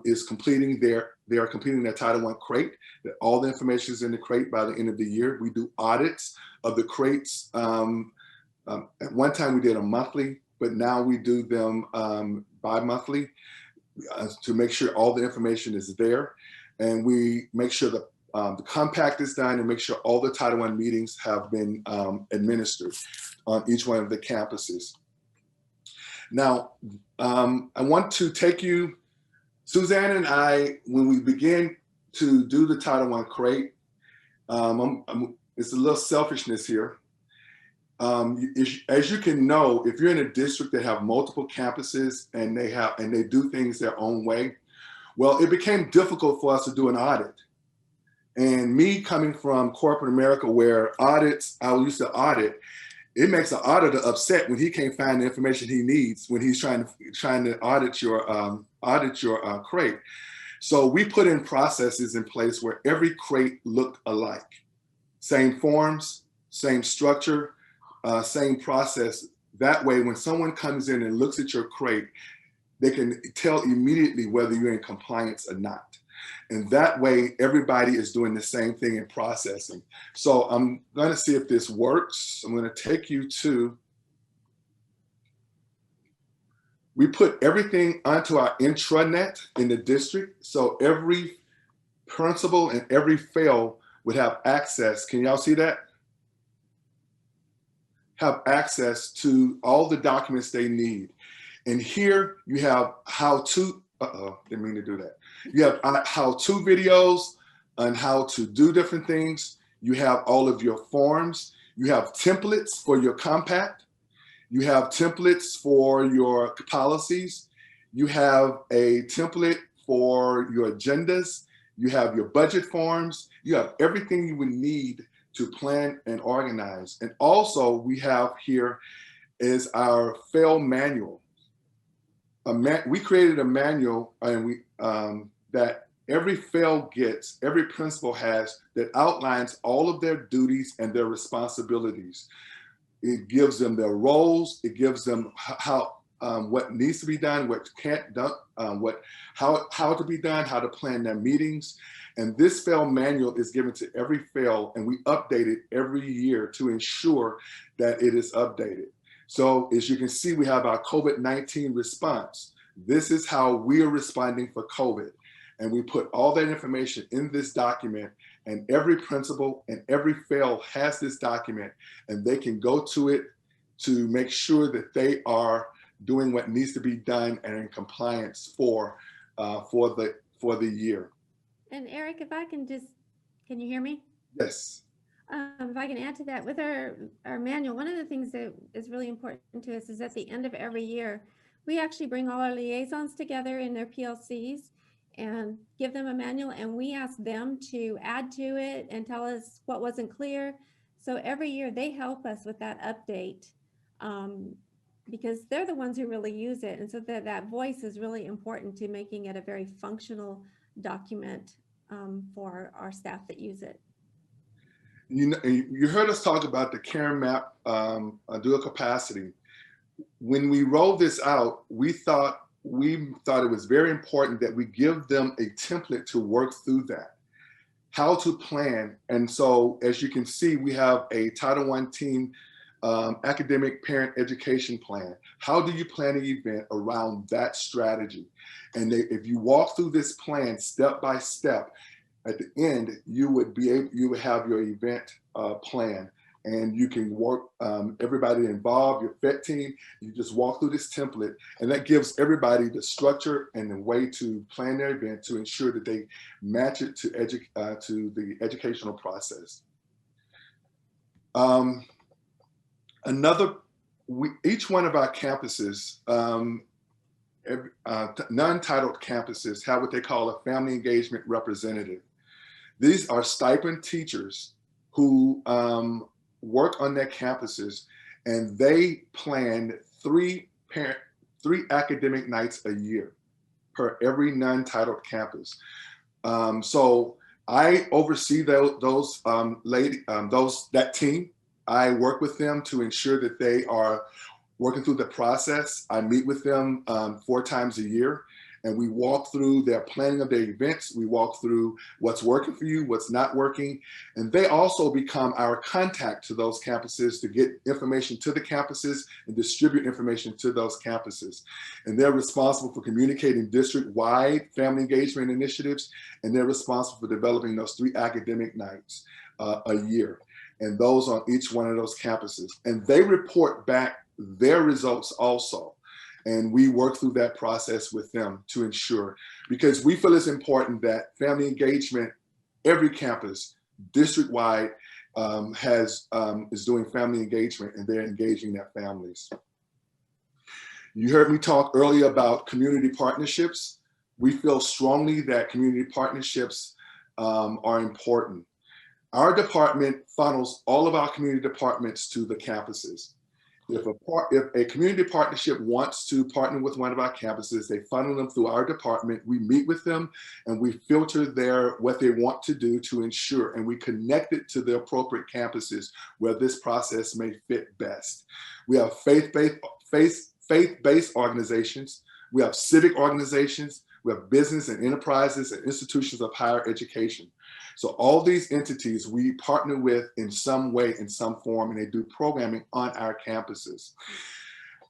Speaker 2: is completing they are completing their Title I crate. All the information is in the crate by the end of the year. We do audits of the crates. At one time we did a monthly, but now we do them bi-monthly to make sure all the information is there. And we make sure that the compact is done and make sure all the Title I meetings have been administered on each one of the campuses. Now, I want to take you, Suzanne and I, when we begin to do the Title I crate, it's a little selfishness here. As you can know, if you're in a district that have multiple campuses and they do things their own way, well, it became difficult for us to do an audit. And me coming from corporate America, where audits, I used to audit, it makes an auditor upset when he can't find the information he needs when he's trying to audit your crate. So we put in processes in place where every crate looked alike. Same forms, same structure, same process. That way, when someone comes in and looks at your crate, they can tell immediately whether you're in compliance or not. And that way, everybody is doing the same thing in processing. So I'm going to see if this works. I'm going to take you to, we put everything onto our intranet in the district. So every principal and every fail would have access. Can y'all see that? Have access to all the documents they need. And here you have how-to, didn't mean to do that. You have how-to videos on how to do different things. You have all of your forms. You have templates for your compact. You have templates for your policies. You have a template for your agendas. You have your budget forms. You have everything you would need to plan and organize. And also we have here is our fail manual. We created a manual and that every fail gets, every principal has, that outlines all of their duties and their responsibilities. It gives them their roles. It gives them how what needs to be done, what can't done, how to be done, how to plan their meetings. And this fail manual is given to every fail, and we update it every year to ensure that it is updated. So as you can see, we have our COVID-19 response. This is how we are responding for COVID. And we put all that information in this document, and every principal and every fail has this document, and they can go to it to make sure that they are doing what needs to be done and in compliance for the year.
Speaker 4: And Eric, if I can just, can you hear me?
Speaker 2: Yes.
Speaker 4: If I can add to that, with our manual, one of the things that is really important to us is at the end of every year, we actually bring all our liaisons together in their PLCs and give them a manual, and we ask them to add to it and tell us what wasn't clear. So every year they help us with that update because they're the ones who really use it. And so that voice is really important to making it a very functional document for our staff that use it.
Speaker 2: You know, you heard us talk about the care map dual capacity. When we rolled this out, we thought it was very important that we give them a template to work through that, how to plan. And so, as you can see, we have a Title I team academic parent education plan. How do you plan an event around that strategy? And if you walk through this plan step by step, at the end, you would have your event plan, and you can work everybody involved, your FET team. You just walk through this template, and that gives everybody the structure and the way to plan their event to ensure that they match it to the educational process. Each one of our campuses, non-titled campuses, have what they call a family engagement representative. These are stipend teachers who work on their campuses, and they plan three academic nights a year per every non-titled campus. So I oversee that team. I work with them to ensure that they are working through the process. I meet with them 4 times a year, and we walk through their planning of their events. We walk through what's working for you, what's not working. And they also become our contact to those campuses to get information to the campuses and distribute information to those campuses. And they're responsible for communicating district-wide family engagement initiatives, and they're responsible for developing those 3 academic nights a year. And those on each one of those campuses. And they report back their results also. And we work through that process with them to ensure, because we feel it's important that family engagement, every campus, district-wide, is doing family engagement, and they're engaging their families. You heard me talk earlier about community partnerships. We feel strongly that community partnerships are important. Our department funnels all of our community departments to the campuses. If a community partnership wants to partner with one of our campuses, they funnel them through our department. We meet with them and we filter what they want to do to ensure, and we connect it to the appropriate campuses where this process may fit best. We have faith-based organizations. We have civic organizations. We have business and enterprises and institutions of higher education. So all these entities we partner with in some way, in some form, and they do programming on our campuses.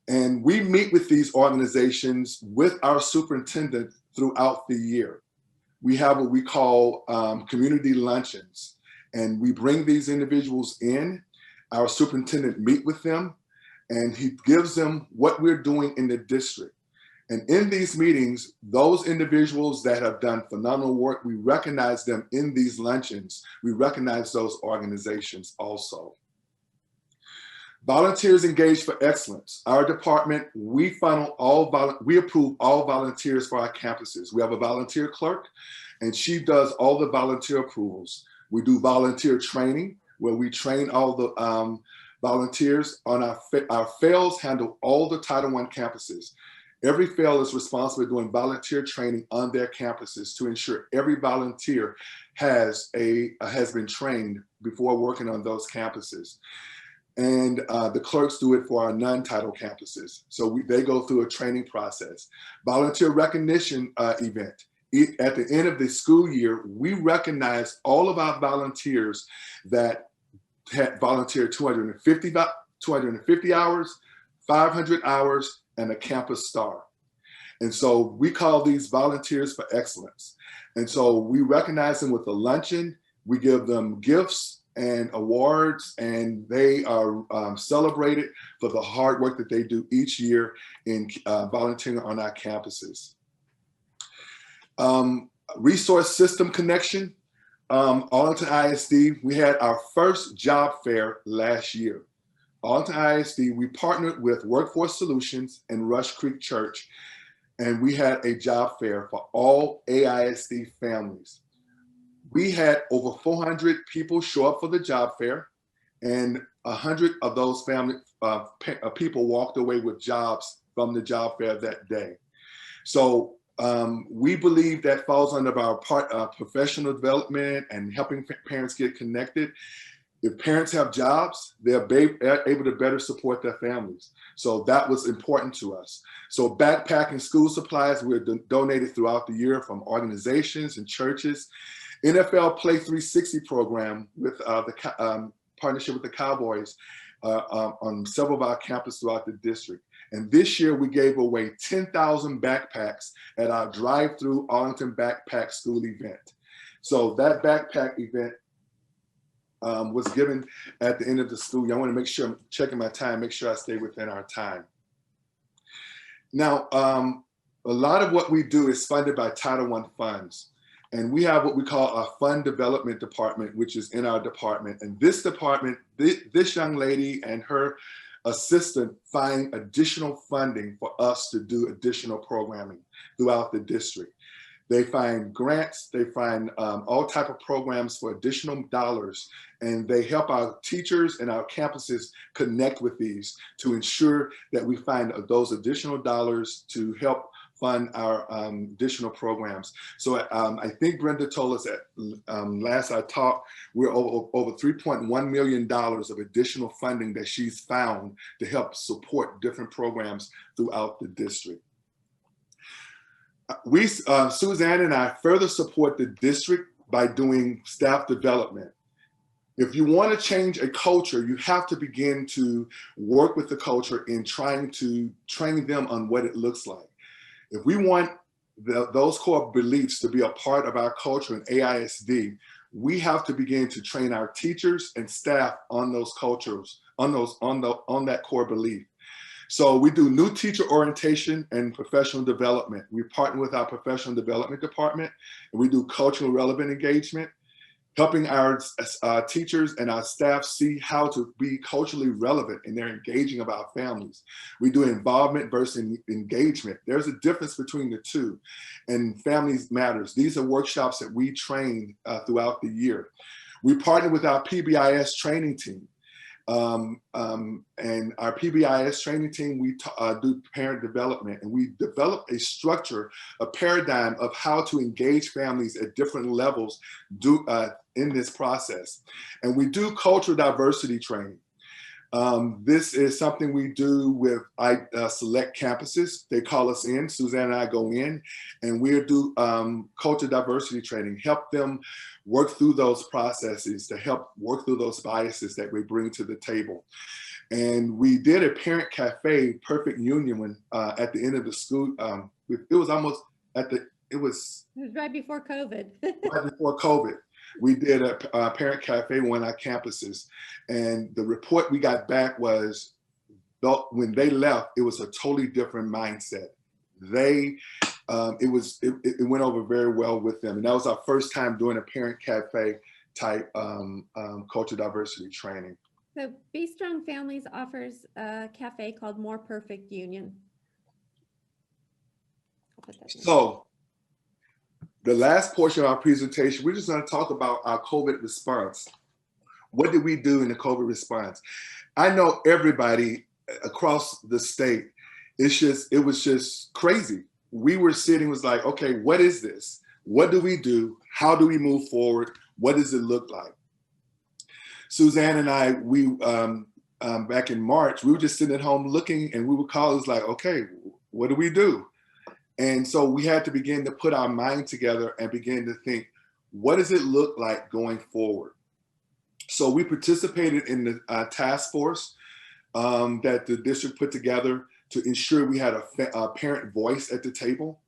Speaker 2: And we meet with these organizations with our superintendent throughout the year. We have what we call community luncheons, and we bring these individuals in. Our superintendent meet with them, and he gives them what we're doing in the district. And in these meetings, those individuals that have done phenomenal work, we recognize them in these luncheons. We recognize those organizations also. Volunteers engaged for excellence. Our department, we approve all volunteers for our campuses. We have a volunteer clerk, and she does all the volunteer approvals. We do volunteer training, where we train all the volunteers on our FAILs handle all the Title I campuses. Every FAIL is responsible for doing volunteer training on their campuses to ensure every volunteer has been trained before working on those campuses. And the clerks do it for our non-title campuses. So they go through a training process. Volunteer recognition event. At the end of the school year, we recognize all of our volunteers that had volunteered 250 hours, 500 hours, and a campus star. And so we call these volunteers for excellence. And so we recognize them with a luncheon. We give them gifts and awards, and they are celebrated for the hard work that they do each year in volunteering on our campuses. Resource system connection. Arlington ISD, we had our first job fair last year. Arlington ISD, we partnered with Workforce Solutions and Rush Creek Church, and we had a job fair for all AISD families. We had over 400 people show up for the job fair, and 100 of those people walked away with jobs from the job fair that day. So we believe that falls under our professional development and helping parents get connected. If parents have jobs, they're able to better support their families. So that was important to us. So backpack and school supplies were donated throughout the year from organizations and churches. NFL Play 360 program with the partnership with the Cowboys on several of our campuses throughout the district. And this year we gave away 10,000 backpacks at our drive-through Arlington Backpack School event. So that backpack event was given at the end of the school year. I want to make sure I'm checking my time, make sure I stay within our time. Now, a lot of what we do is funded by Title I funds. And we have what we call our fund development department, which is in our department. And this department, this young lady and her assistant find additional funding for us to do additional programming throughout the district. They find grants, they find all type of programs for additional dollars, and they help our teachers and our campuses connect with these to ensure that we find those additional dollars to help fund our additional programs. So I think Brenda told us that last I talked, we're over $3.1 million of additional funding that she's found to help support different programs throughout the district. Suzanne and I further support the district by doing staff development. If you want to change a culture, you have to begin to work with the culture in trying to train them on what it looks like. If we want those core beliefs to be a part of our culture in AISD, we have to begin to train our teachers and staff on those cultures, on that core belief. So we do new teacher orientation and professional development. We partner with our professional development department, and we do culturally relevant engagement, helping our teachers and our staff see how to be culturally relevant in their engaging about families. We do involvement versus engagement. There's a difference between the two, and Families Matters. These are workshops that we train throughout the year. We partner with our PBIS training team. And our PBIS training team, we do parent development, and we develop a structure, a paradigm of how to engage families at different levels in this process. And we do cultural diversity training. This is something we do with select campuses. They call us in, Suzanne and I go in, and we do cultural diversity training, help them work through those processes, to help work through those biases that we bring to the table. And we did a parent cafe, Perfect Union, when at the end of the school, it was
Speaker 4: right before COVID.
Speaker 2: Right before COVID. We did a parent cafe on one of our campuses, and the report we got back was, when they left, it was a totally different mindset. It went over very well with them, and that was our first time doing a parent cafe type cultural diversity training.
Speaker 4: So Be Strong Families offers a cafe called More Perfect Union.
Speaker 2: So the last portion of our presentation, we're just going to talk about our COVID response. What did we do in the COVID response? I know everybody across the state, it was just crazy. We were sitting, was like, okay, what is this? What do we do? How do we move forward? What does it look like? Suzanne and I, back in March, we were just sitting at home looking, and we would call us like, okay, what do we do? And so we had to begin to put our mind together and begin to think, what does it look like going forward? So we participated in the task force that the district put together to ensure we had a parent voice at the table.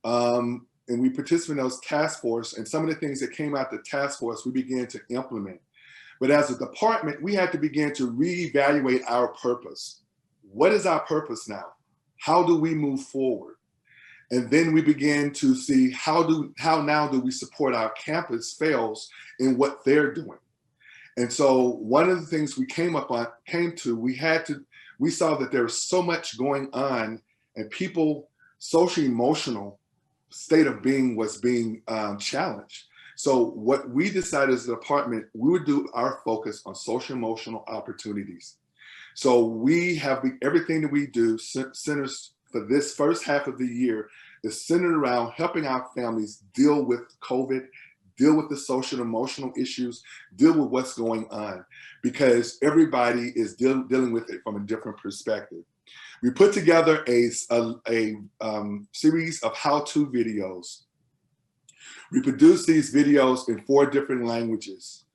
Speaker 2: And we participated in those task force, and some of the things that came out the task force, we began to implement. But as a department, we had to begin to reevaluate our purpose. What is our purpose now? How do we move forward? And then we began to see how now do we support our campus fellows in what they're doing. And so one of the things we we saw that there was so much going on, and people social emotional state of being was being challenged. So what we decided as a department, we would do our focus on social emotional opportunities. So we have everything that we do centers for this first half of the year is centered around helping our families deal with COVID, deal with the social and emotional issues, deal with what's going on, because everybody is dealing with it from a different perspective. We put together a series of how-to videos. We produced these videos in 4 different languages.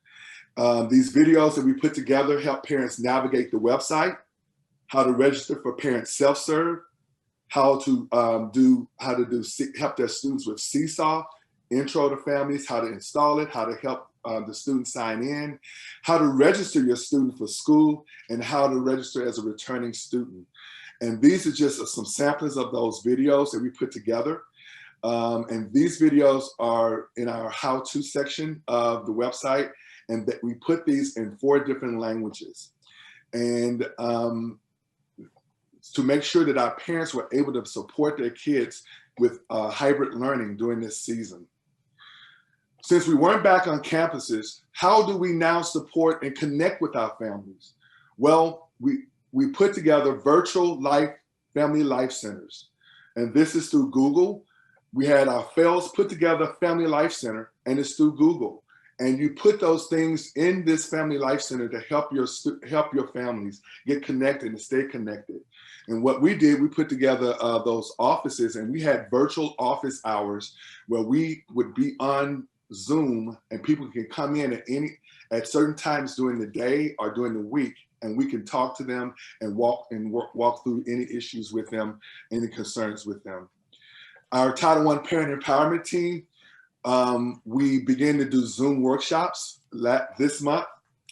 Speaker 2: These videos that we put together help parents navigate the website, how to register for parent self-serve, how to help their students with Seesaw, Intro to Families, how to install it, how to help the students sign in, how to register your student for school, and how to register as a returning student. And these are just some samples of those videos that we put together. And these videos are in our how-to section of the website, and that we put these in 4 different languages. And to make sure that our parents were able to support their kids with hybrid learning during this season. Since we weren't back on campuses, how do we now support and connect with our families? Well, we put together virtual family life centers. And this is through Google. We had our FAILS Put Together Family Life Center, and it's through Google. And you put those things in this Family Life Center to help your families get connected and stay connected. And what we did, we put together those offices, and we had virtual office hours where we would be on Zoom, and people can come in at certain times during the day or during the week, and we can talk to them and walk through any issues with them, any concerns with them. Our Title I Parent Empowerment Team, we began to do Zoom workshops this month.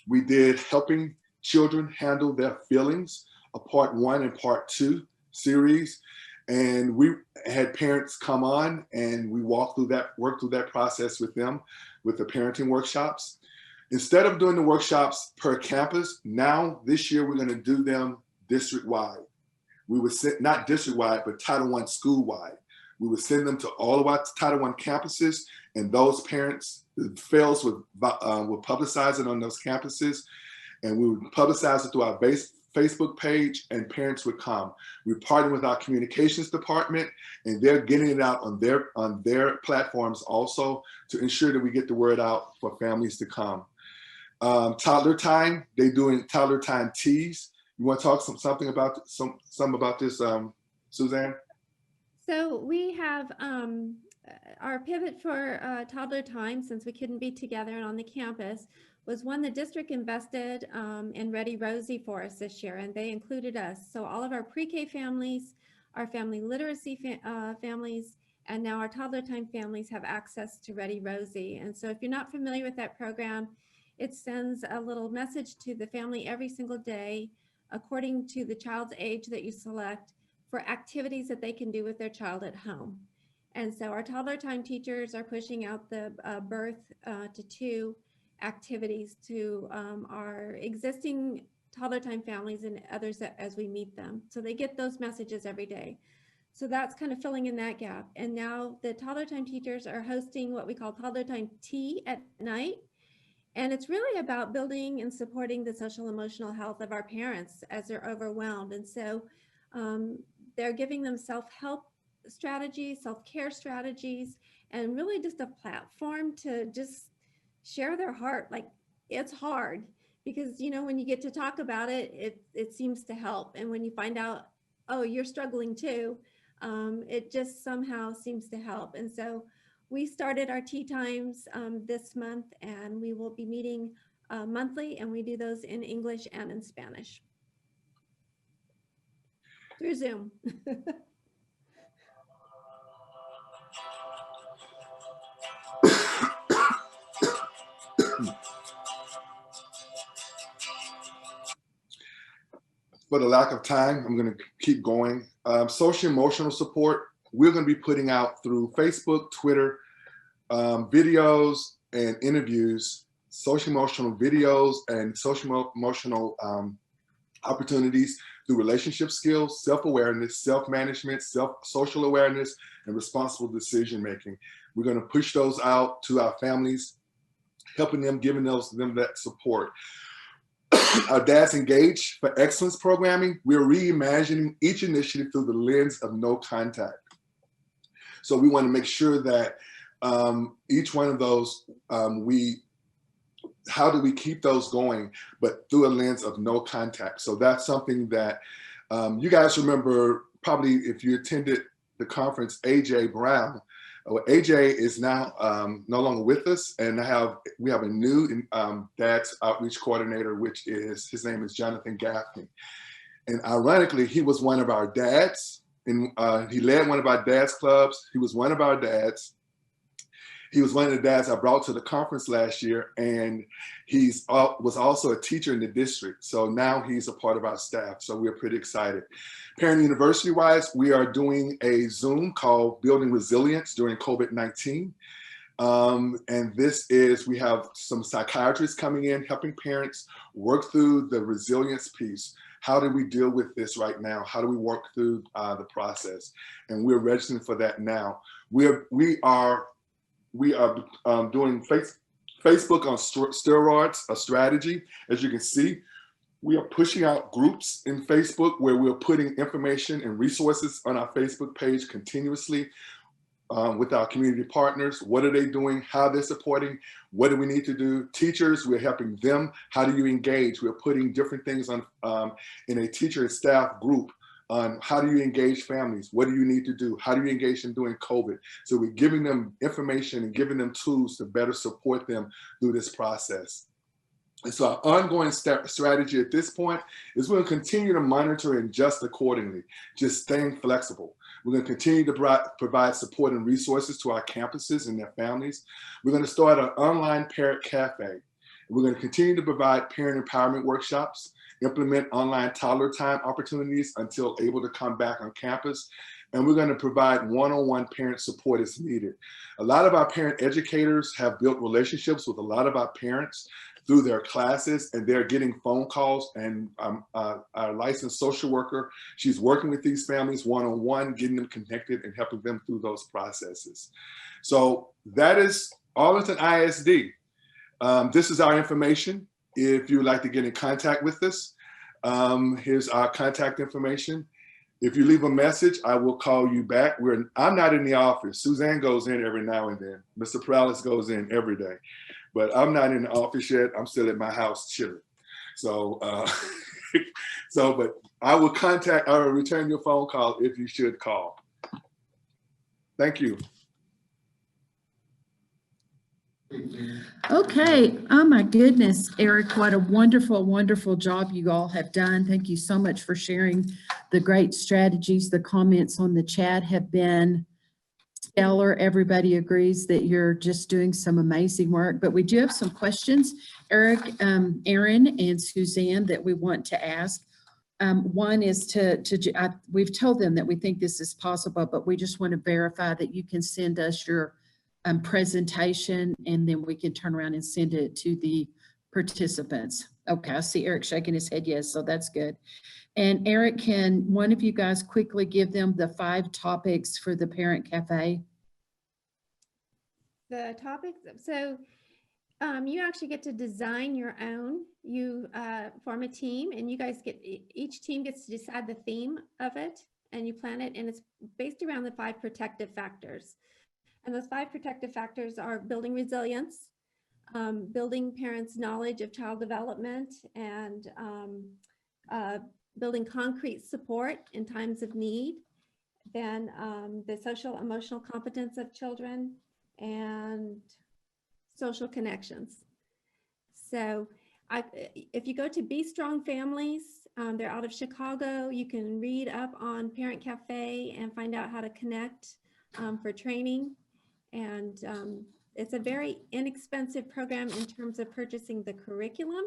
Speaker 2: We did Helping Children Handle Their Feelings, a part 1 and part 2 series. And we had parents come on and we worked through that process with them with the parenting workshops. Instead of doing the workshops per campus, now this year we're going to do them district-wide. We would send, not district-wide, but Title I school-wide. We would send them to all of our Title I campuses, and those parents, the FAILS would publicize it on those campuses, and we would publicize it through our Facebook page, and parents would come. We partner with our communications department, and they're getting it out on their platforms also to ensure that we get the word out for families to come. Toddler Time, they're doing Toddler Time teas. You want to talk something about this, Suzanne?
Speaker 4: So we have our pivot for Toddler Time, since we couldn't be together and on the campus, was one the district invested in Ready Rosie for us this year, and they included us. So all of our pre-K families, our family literacy families, and now our Toddler Time families have access to Ready Rosie. And so if you're not familiar with that program, it sends a little message to the family every single day, according to the child's age that you select, for activities that they can do with their child at home. And so our Toddler Time teachers are pushing out the birth to 2 activities to our existing Toddler Time families and others as we meet them. So they get those messages every day. So that's kind of filling in that gap. And now the Toddler Time teachers are hosting what we call Toddler Time Tea at night. And it's really about building and supporting the social emotional health of our parents as they're overwhelmed. And so they're giving them self-help strategies, self-care strategies, and really just a platform to just share their heart. Like, it's hard because, you know, when you get to talk about it, it seems to help. And when you find out, oh, you're struggling too, it just somehow seems to help. And so we started our tea times this month, and we will be meeting monthly, and we do those in English and in Spanish through Zoom.
Speaker 2: For the lack of time, I'm going to keep going. Social emotional support, we're going to be putting out through Facebook, Twitter, videos and interviews, social emotional videos and social emotional opportunities through relationship skills, self-awareness, self-management, social awareness, and responsible decision-making. We're going to push those out to our families, helping them, giving them that support. Our Dads Engage for Excellence programming, we're reimagining each initiative through the lens of no contact. So we want to make sure that each one of those, how do we keep those going, but through a lens of no contact. So that's something that you guys remember, probably if you attended the conference, AJ Brown. AJ is now no longer with us, and we have a new Dad's Outreach Coordinator, which is, his name is Jonathan Gaffney. And ironically, he was one of our dads, and he led one of our dads clubs. He was one of our dads. He was one of the dads I brought to the conference last year, and he was also a teacher in the district. So now he's a part of our staff. So we're pretty excited. Parent University wise, we are doing a Zoom called Building Resilience during COVID-19. And this is, we have some psychiatrists coming in, helping parents work through the resilience piece. How do we deal with this right now? How do we work through the process? And we're registering for that now. We are doing Facebook on steroids, a strategy. As you can see, We are pushing out groups in Facebook where we're putting information and resources on our Facebook page continuously with our community partners. What are they doing? How they're supporting? What do we need to do? Teachers, we're helping them. How do you engage? We're putting different things on in a teacher and staff group on how do you engage families? What do you need to do? How do you engage them during COVID? So we're giving them information and giving them tools to better support them through this process. And so our ongoing strategy at this point is we're going to continue to monitor and adjust accordingly, just staying flexible. We're going to continue to provide support and resources to our campuses and their families. We're going to start an online parent cafe. We're going to continue to provide parent empowerment workshops, implement online toddler time opportunities until able to come back on campus. And we're going to provide one-on-one parent support as needed. A lot of our parent educators have built relationships with a lot of our parents through their classes, and they're getting phone calls, and our licensed social worker, she's working with these families one-on-one, getting them connected and helping them through those processes. So that is Arlington ISD. This is our information. If you would like to get in contact with us, here's our contact information. If you leave a message, I will call you back. I'm not in the office. Suzanne goes in every now and then. Mr. Perales goes in every day. But I'm not in the office yet. I'm still at my house chilling. So, but I will return your phone call if you should call. Thank you.
Speaker 1: Okay. Oh my goodness, Eric, what a wonderful, wonderful job you all have done. Thank you so much for sharing the great strategies. The comments on the chat have been stellar. Everybody agrees that you're just doing some amazing work, but we do have some questions, Eric, Aaron, and Suzanne, that we want to ask. One is we've told them that we think this is possible, but we just want to verify that you can send us your presentation, and then we can turn around and send it to the participants. Okay, I see Eric shaking his head yes, so that's good. And Eric, can one of you guys quickly give them the 5 topics for the Parent Cafe?
Speaker 4: The topics, so you actually get to design your own. You form a team, and you guys each team gets to decide the theme of it, and you plan it, and it's based around the 5 protective factors. And those 5 protective factors are building resilience, building parents' knowledge of child development, and building concrete support in times of need, then the social emotional competence of children, and social connections. So if you go to Be Strong Families, they're out of Chicago. You can read up on Parent Cafe and find out how to connect for training. And it's a very inexpensive program in terms of purchasing the curriculum,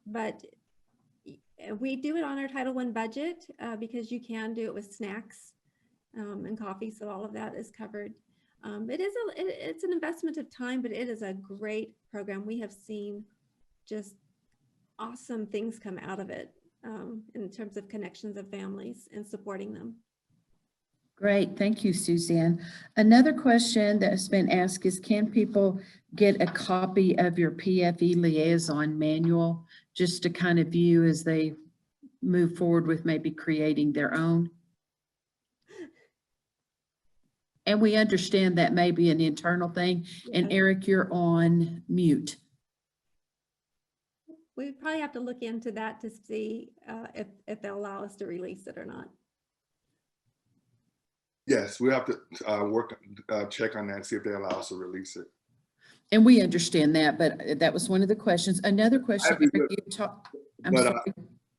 Speaker 4: but we do it on our Title I budget because you can do it with snacks and coffee, so all of that is covered. It's an investment of time, but it is a great program. We have seen just awesome things come out of it in terms of connections of families and supporting them.
Speaker 1: Great, thank you, Suzanne. Another question that has been asked is, can people get a copy of your PFE liaison manual just to kind of view as they move forward with maybe creating their own? And we understand that may be an internal thing. And Eric, you're on mute.
Speaker 4: We probably have to look into that to see if they'll allow us to release it or not.
Speaker 2: Yes, we have to check on that and see if they allow us to release it.
Speaker 1: And we understand that, but that was one of the questions. Another question, Eric, you talk,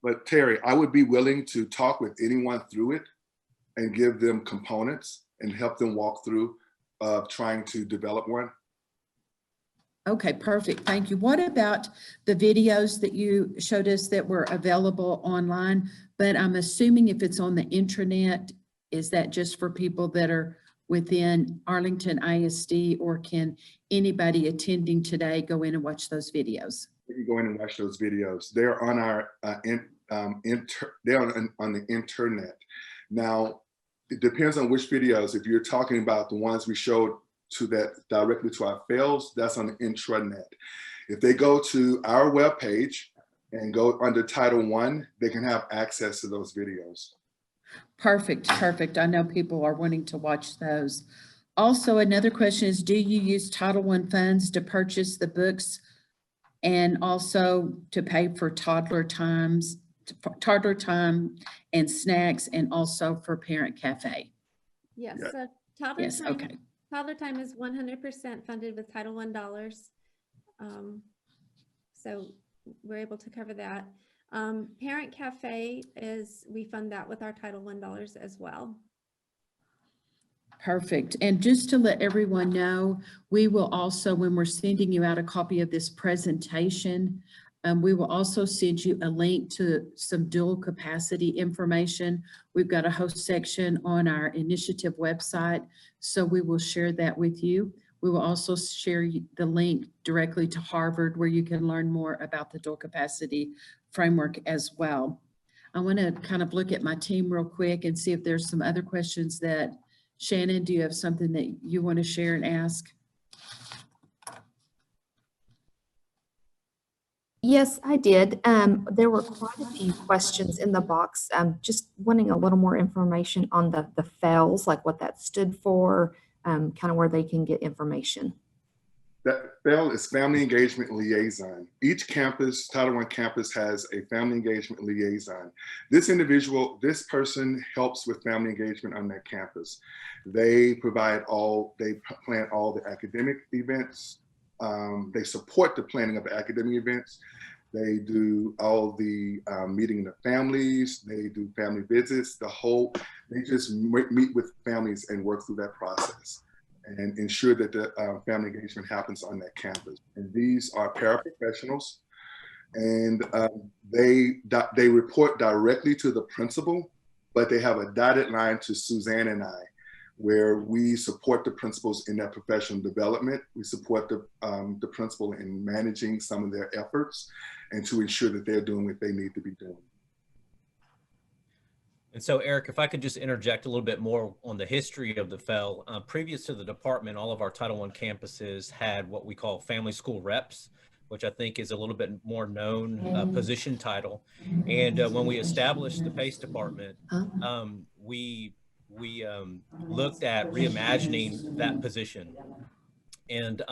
Speaker 2: but Terry, I would be willing to talk with anyone through it and give them components and help them walk through trying to develop one.
Speaker 1: Okay, perfect. Thank you. What about the videos that you showed us that were available online? But I'm assuming if it's on the intranet, is that just for people that are within Arlington ISD, or can anybody attending today go in and watch those videos?
Speaker 2: You can go in and watch those videos. They're on our on the internet. Now, it depends on which videos. If you're talking about the ones we showed directly to our fails, that's on the intranet. If they go to our webpage and go under Title I, they can have access to those videos.
Speaker 1: Perfect, perfect. I know people are wanting to watch those. Also, another question is, do you use Title I funds to purchase the books and also to pay for toddler time and snacks, and also for Parent Cafe?
Speaker 4: Yes,
Speaker 2: Yeah.
Speaker 4: so toddler
Speaker 1: Yes,
Speaker 4: time,
Speaker 1: okay.
Speaker 4: toddler time is 100% funded with Title I dollars. So we're able to cover that. Parent Cafe we fund that with our Title I dollars as well.
Speaker 1: Perfect. And just to let everyone know, we will also, when we're sending you out a copy of this presentation, we will also send you a link to some dual capacity information. We've got a host section on our initiative website, so we will share that with you. We will also share the link directly to Harvard, where you can learn more about the dual capacity framework as well. I want to kind of look at my team real quick and see if there's some other questions that, Shannon, do you have something that you want to share and ask?
Speaker 8: Yes, I did. There were quite a few questions in the box. Just wanting a little more information on the FELS, like what that stood for, kind of where they can get information.
Speaker 2: That FEL is Family Engagement Liaison. Each campus, Title I campus, has a Family Engagement Liaison. This person helps with family engagement on that campus. They plan all the academic events. They support the planning of the academic events. They do all the meeting the families. They do family visits. They just meet with families and work through that process and ensure that the family engagement happens on that campus. And these are paraprofessionals, and they report directly to the principal, but they have a dotted line to Suzanne and I, where we support the principals in their professional development. We support the principal in managing some of their efforts and to ensure that they're doing what they need to be doing.
Speaker 3: And so, Eric, if I could just interject a little bit more on the history of the FEL. Previous to the department, all of our Title I campuses had what we call family school reps, which I think is a little bit more known position title. And when we established the PACE department, we looked at reimagining that position. And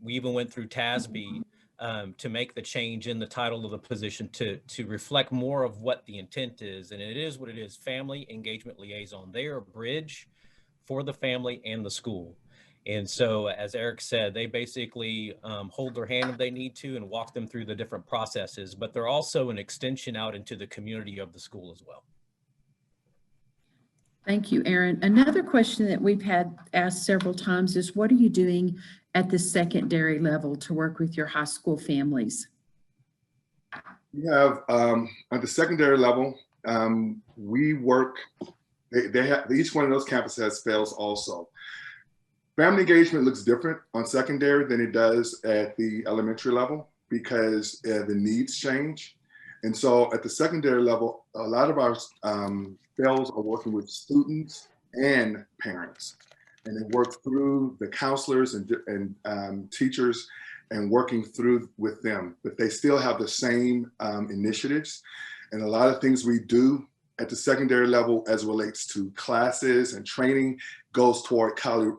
Speaker 3: we even went through TASB to make the change in the title of the position to reflect more of what the intent is. And it is what it is, Family Engagement Liaison. They are a bridge for the family and the school. And so, as Eric said, they basically hold their hand if they need to and walk them through the different processes, but they're also an extension out into the community of the school as well.
Speaker 1: Thank you, Aaron. Another question that we've had asked several times is, what are you doing at the secondary level to work with your high school families?
Speaker 2: We have, at the secondary level, we work, each one of those campuses has FELS also. Family engagement looks different on secondary than it does at the elementary level because the needs change. And so at the secondary level, a lot of our FELS are working with students and parents. And they work through the counselors and teachers and working through with them. But they still have the same initiatives. And a lot of things we do at the secondary level as it relates to classes and training goes toward college,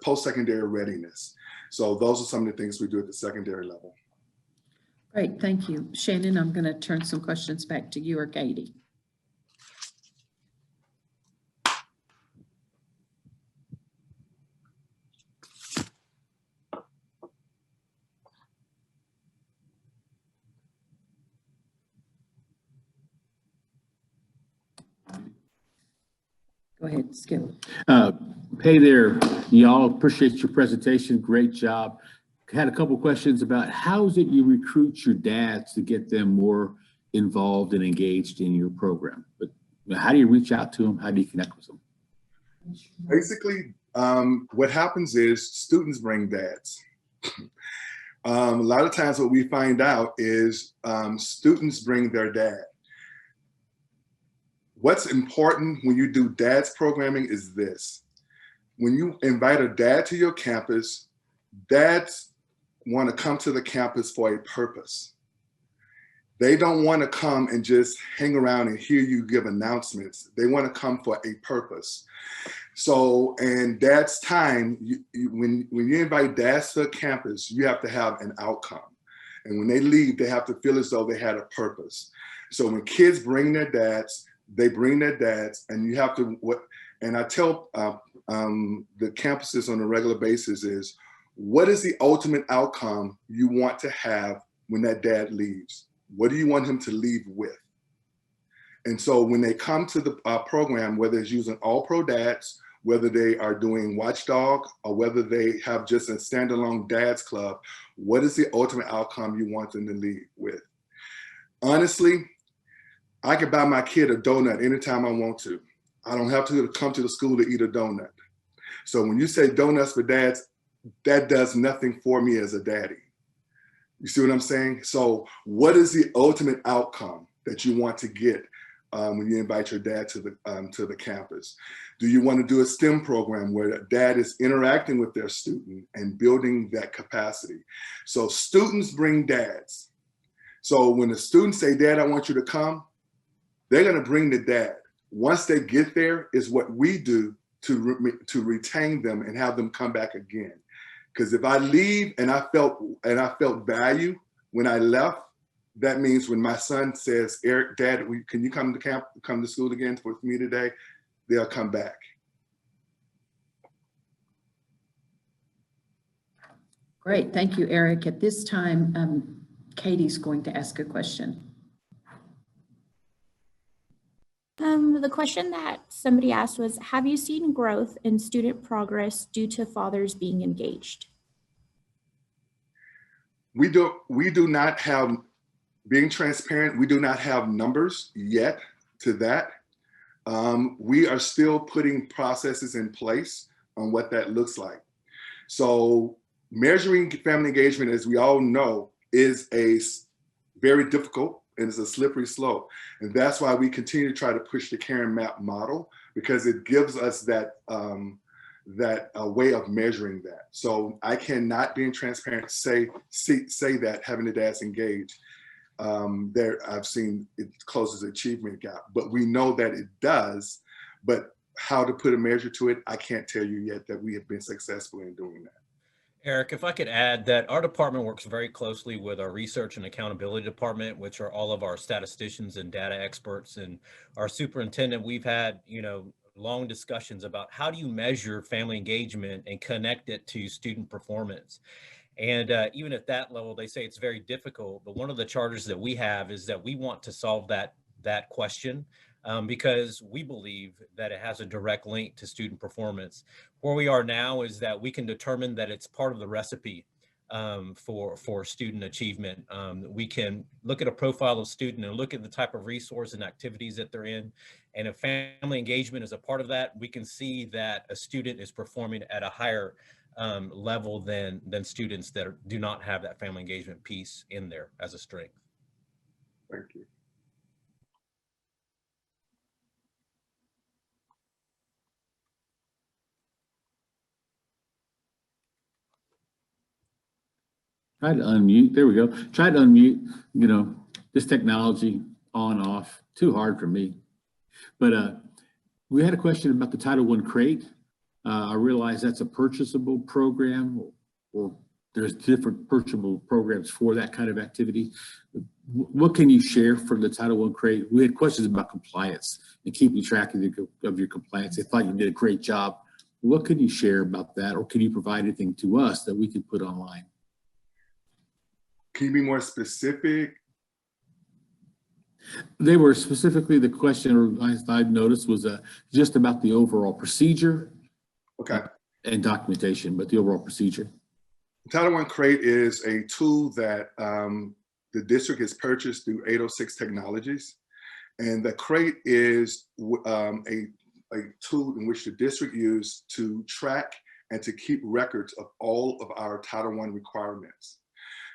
Speaker 2: post-secondary readiness. So those are some of the things we do at the secondary level.
Speaker 1: Great, thank you. Shannon, I'm going to turn some questions back to you or Katie. Go ahead, Skip.
Speaker 9: Hey there, y'all. Appreciate your presentation. Great job. Had a couple questions about how is it you recruit your dads to get them more involved and engaged in your program? But how do you reach out to them? How do you connect with them?
Speaker 2: Basically, what happens is students bring dads. A lot of times what we find out is students bring their dad. What's important when you do dads programming is this. When you invite a dad to your campus, dads want to come to the campus for a purpose. They don't want to come and just hang around and hear you give announcements. They want to come for a purpose. So, and dad's time, when you invite dads to a campus, you have to have an outcome. And when they leave, they have to feel as though they had a purpose. So when kids bring their dads, they bring their dads, and you have to, and I tell the campuses on a regular basis is, what is the ultimate outcome you want to have when that dad leaves? What do you want him to leave with? And so when they come to the program, whether it's using All Pro Dads, whether they are doing Watchdog, or whether they have just a standalone dads club, what is the ultimate outcome you want them to leave with? Honestly, I can buy my kid a donut anytime I want to. I don't have to come to the school to eat a donut. So when you say donuts for dads, that does nothing for me as a daddy. You see what I'm saying? So what is the ultimate outcome that you want to get when you invite your dad to the campus? Do you want to do a STEM program where the dad is interacting with their student and building that capacity? So students bring dads. So when the students say, Dad, I want you to come, they're going to bring the dad. Once they get there is what we do to retain them and have them come back again. Because if I leave and I felt value when I left, that means when my son says, Eric, Dad, can you come to school again with me today? They'll come back.
Speaker 1: Great, thank you, Eric. At this time, Katie's going to ask a question.
Speaker 10: The question that somebody asked was, have you seen growth in student progress due to fathers being engaged?
Speaker 2: We do not have, being transparent, we do not have numbers yet to that. We are still putting processes in place on what that looks like. So measuring family engagement, as we all know, is very difficult and it's a slippery slope. And that's why we continue to try to push the Karen Map model, because it gives us that way of measuring that. So I cannot, being transparent, say that having the dads engaged, I've seen it closes the achievement gap, but we know that it does. But how to put a measure to it, I can't tell you yet that we have been successful in doing that.
Speaker 3: Eric, if I could add that our department works very closely with our research and accountability department, which are all of our statisticians and data experts, and our superintendent. We've had, long discussions about how do you measure family engagement and connect it to student performance. And even at that level, they say it's very difficult. But one of the charters that we have is that we want to solve that question because we believe that it has a direct link to student performance. Where we are now is that we can determine that it's part of the recipe for student achievement. We can look at a profile of student and look at the type of resource and activities that they're in. And if family engagement is a part of that, we can see that a student is performing at a higher level than students that do not have that family engagement piece in there as a strength.
Speaker 2: Thank you.
Speaker 9: Try to unmute. There we go. Try to unmute. This technology on, off, too hard for me. But we had a question about the Title I crate. I realize that's a purchasable program, or there's different purchasable programs for that kind of activity. What can you share from the Title I crate? We had questions about compliance and keeping track of your compliance. They thought you did a great job. What can you share about that, or can you provide anything to us that we could put online?
Speaker 2: Can you be more specific?
Speaker 9: They were specifically, the question I noticed was just about the overall procedure.
Speaker 2: Okay.
Speaker 9: And documentation, but the overall procedure.
Speaker 2: Title I Crate is a tool that the district has purchased through 806 Technologies. And the crate is a tool in which the district used to track and to keep records of all of our Title I requirements.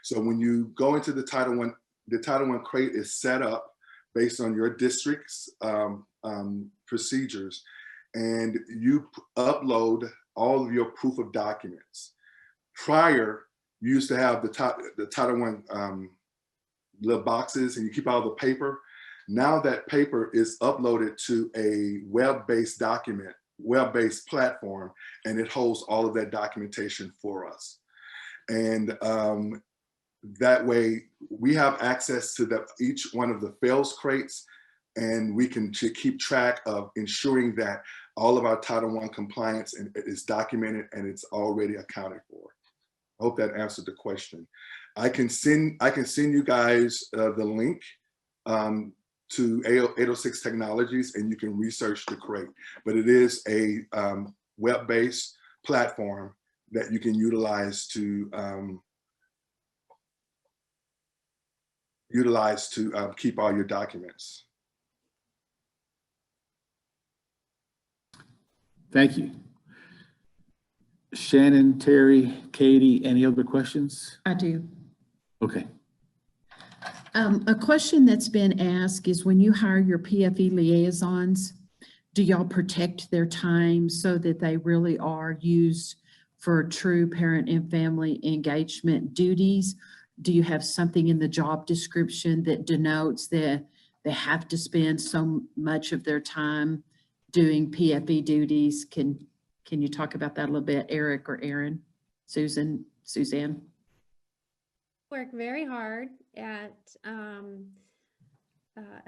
Speaker 2: So when you go into the Title I crate is set up based on your district's procedures, and you upload all of your proof of documents. Prior, you used to have the Title I little boxes and you keep all the paper. Now that paper is uploaded to a web-based document, web-based platform, and it holds all of that documentation for us. And that way we have access to each one of the fails crates, and we can keep track of ensuring that all of our Title I compliance is documented and it's already accounted for. I hope that answered the question. I can send you guys the link to 806 Technologies, and you can research the crate. But it is a web-based platform that you can utilize to keep all your documents.
Speaker 9: Thank you. Shannon, Terry, Katie, any other questions?
Speaker 1: I do.
Speaker 9: Okay.
Speaker 1: A question that's been asked is, when you hire your PFE liaisons, do y'all protect their time so that they really are used for true parent and family engagement duties? Do you have something in the job description that denotes that they have to spend so much of their time doing PFE duties? Can you talk about that a little bit, Eric or Aaron? Suzanne?
Speaker 4: Work very hard at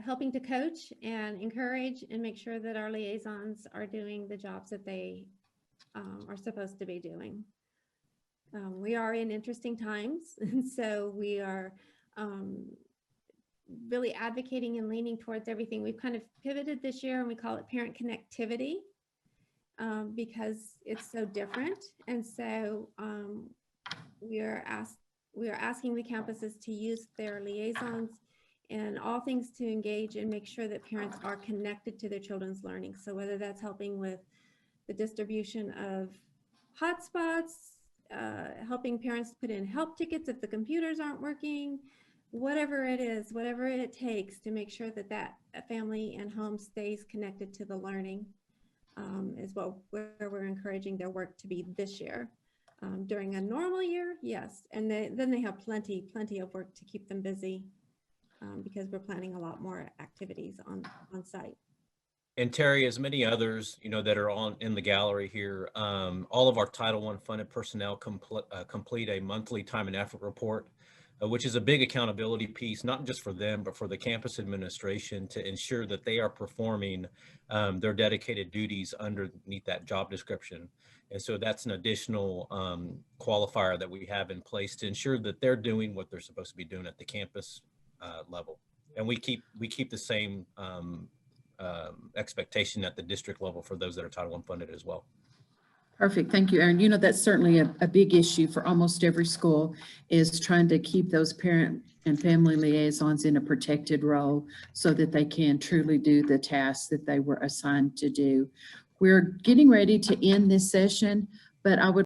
Speaker 4: helping to coach and encourage and make sure that our liaisons are doing the jobs that they are supposed to be doing. We are in interesting times, and so we are really advocating and leaning towards everything. We've kind of pivoted this year, and we call it parent connectivity because it's so different. And so we are asking the campuses to use their liaisons and all things to engage and make sure that parents are connected to their children's learning. So whether that's helping with the distribution of hotspots, helping parents put in help tickets if the computers aren't working, whatever it is, whatever it takes to make sure that that family and home stays connected to the learning is where we're encouraging their work to be this year. During a normal year, yes, and then they have plenty of work to keep them busy because we're planning a lot more activities on site.
Speaker 3: And Terry, as many others, that are in the gallery here, all of our Title I funded personnel complete a monthly time and effort report, which is a big accountability piece, not just for them, but for the campus administration to ensure that they are performing their dedicated duties underneath that job description. And so that's an additional qualifier that we have in place to ensure that they're doing what they're supposed to be doing at the campus level. And we keep the same expectation at the district level for those that are Title I funded as well.
Speaker 1: Perfect. Thank you, Aaron. That's certainly a big issue for almost every school, is trying to keep those parent and family liaisons in a protected role so that they can truly do the tasks that they were assigned to do. We're getting ready to end this session, but I would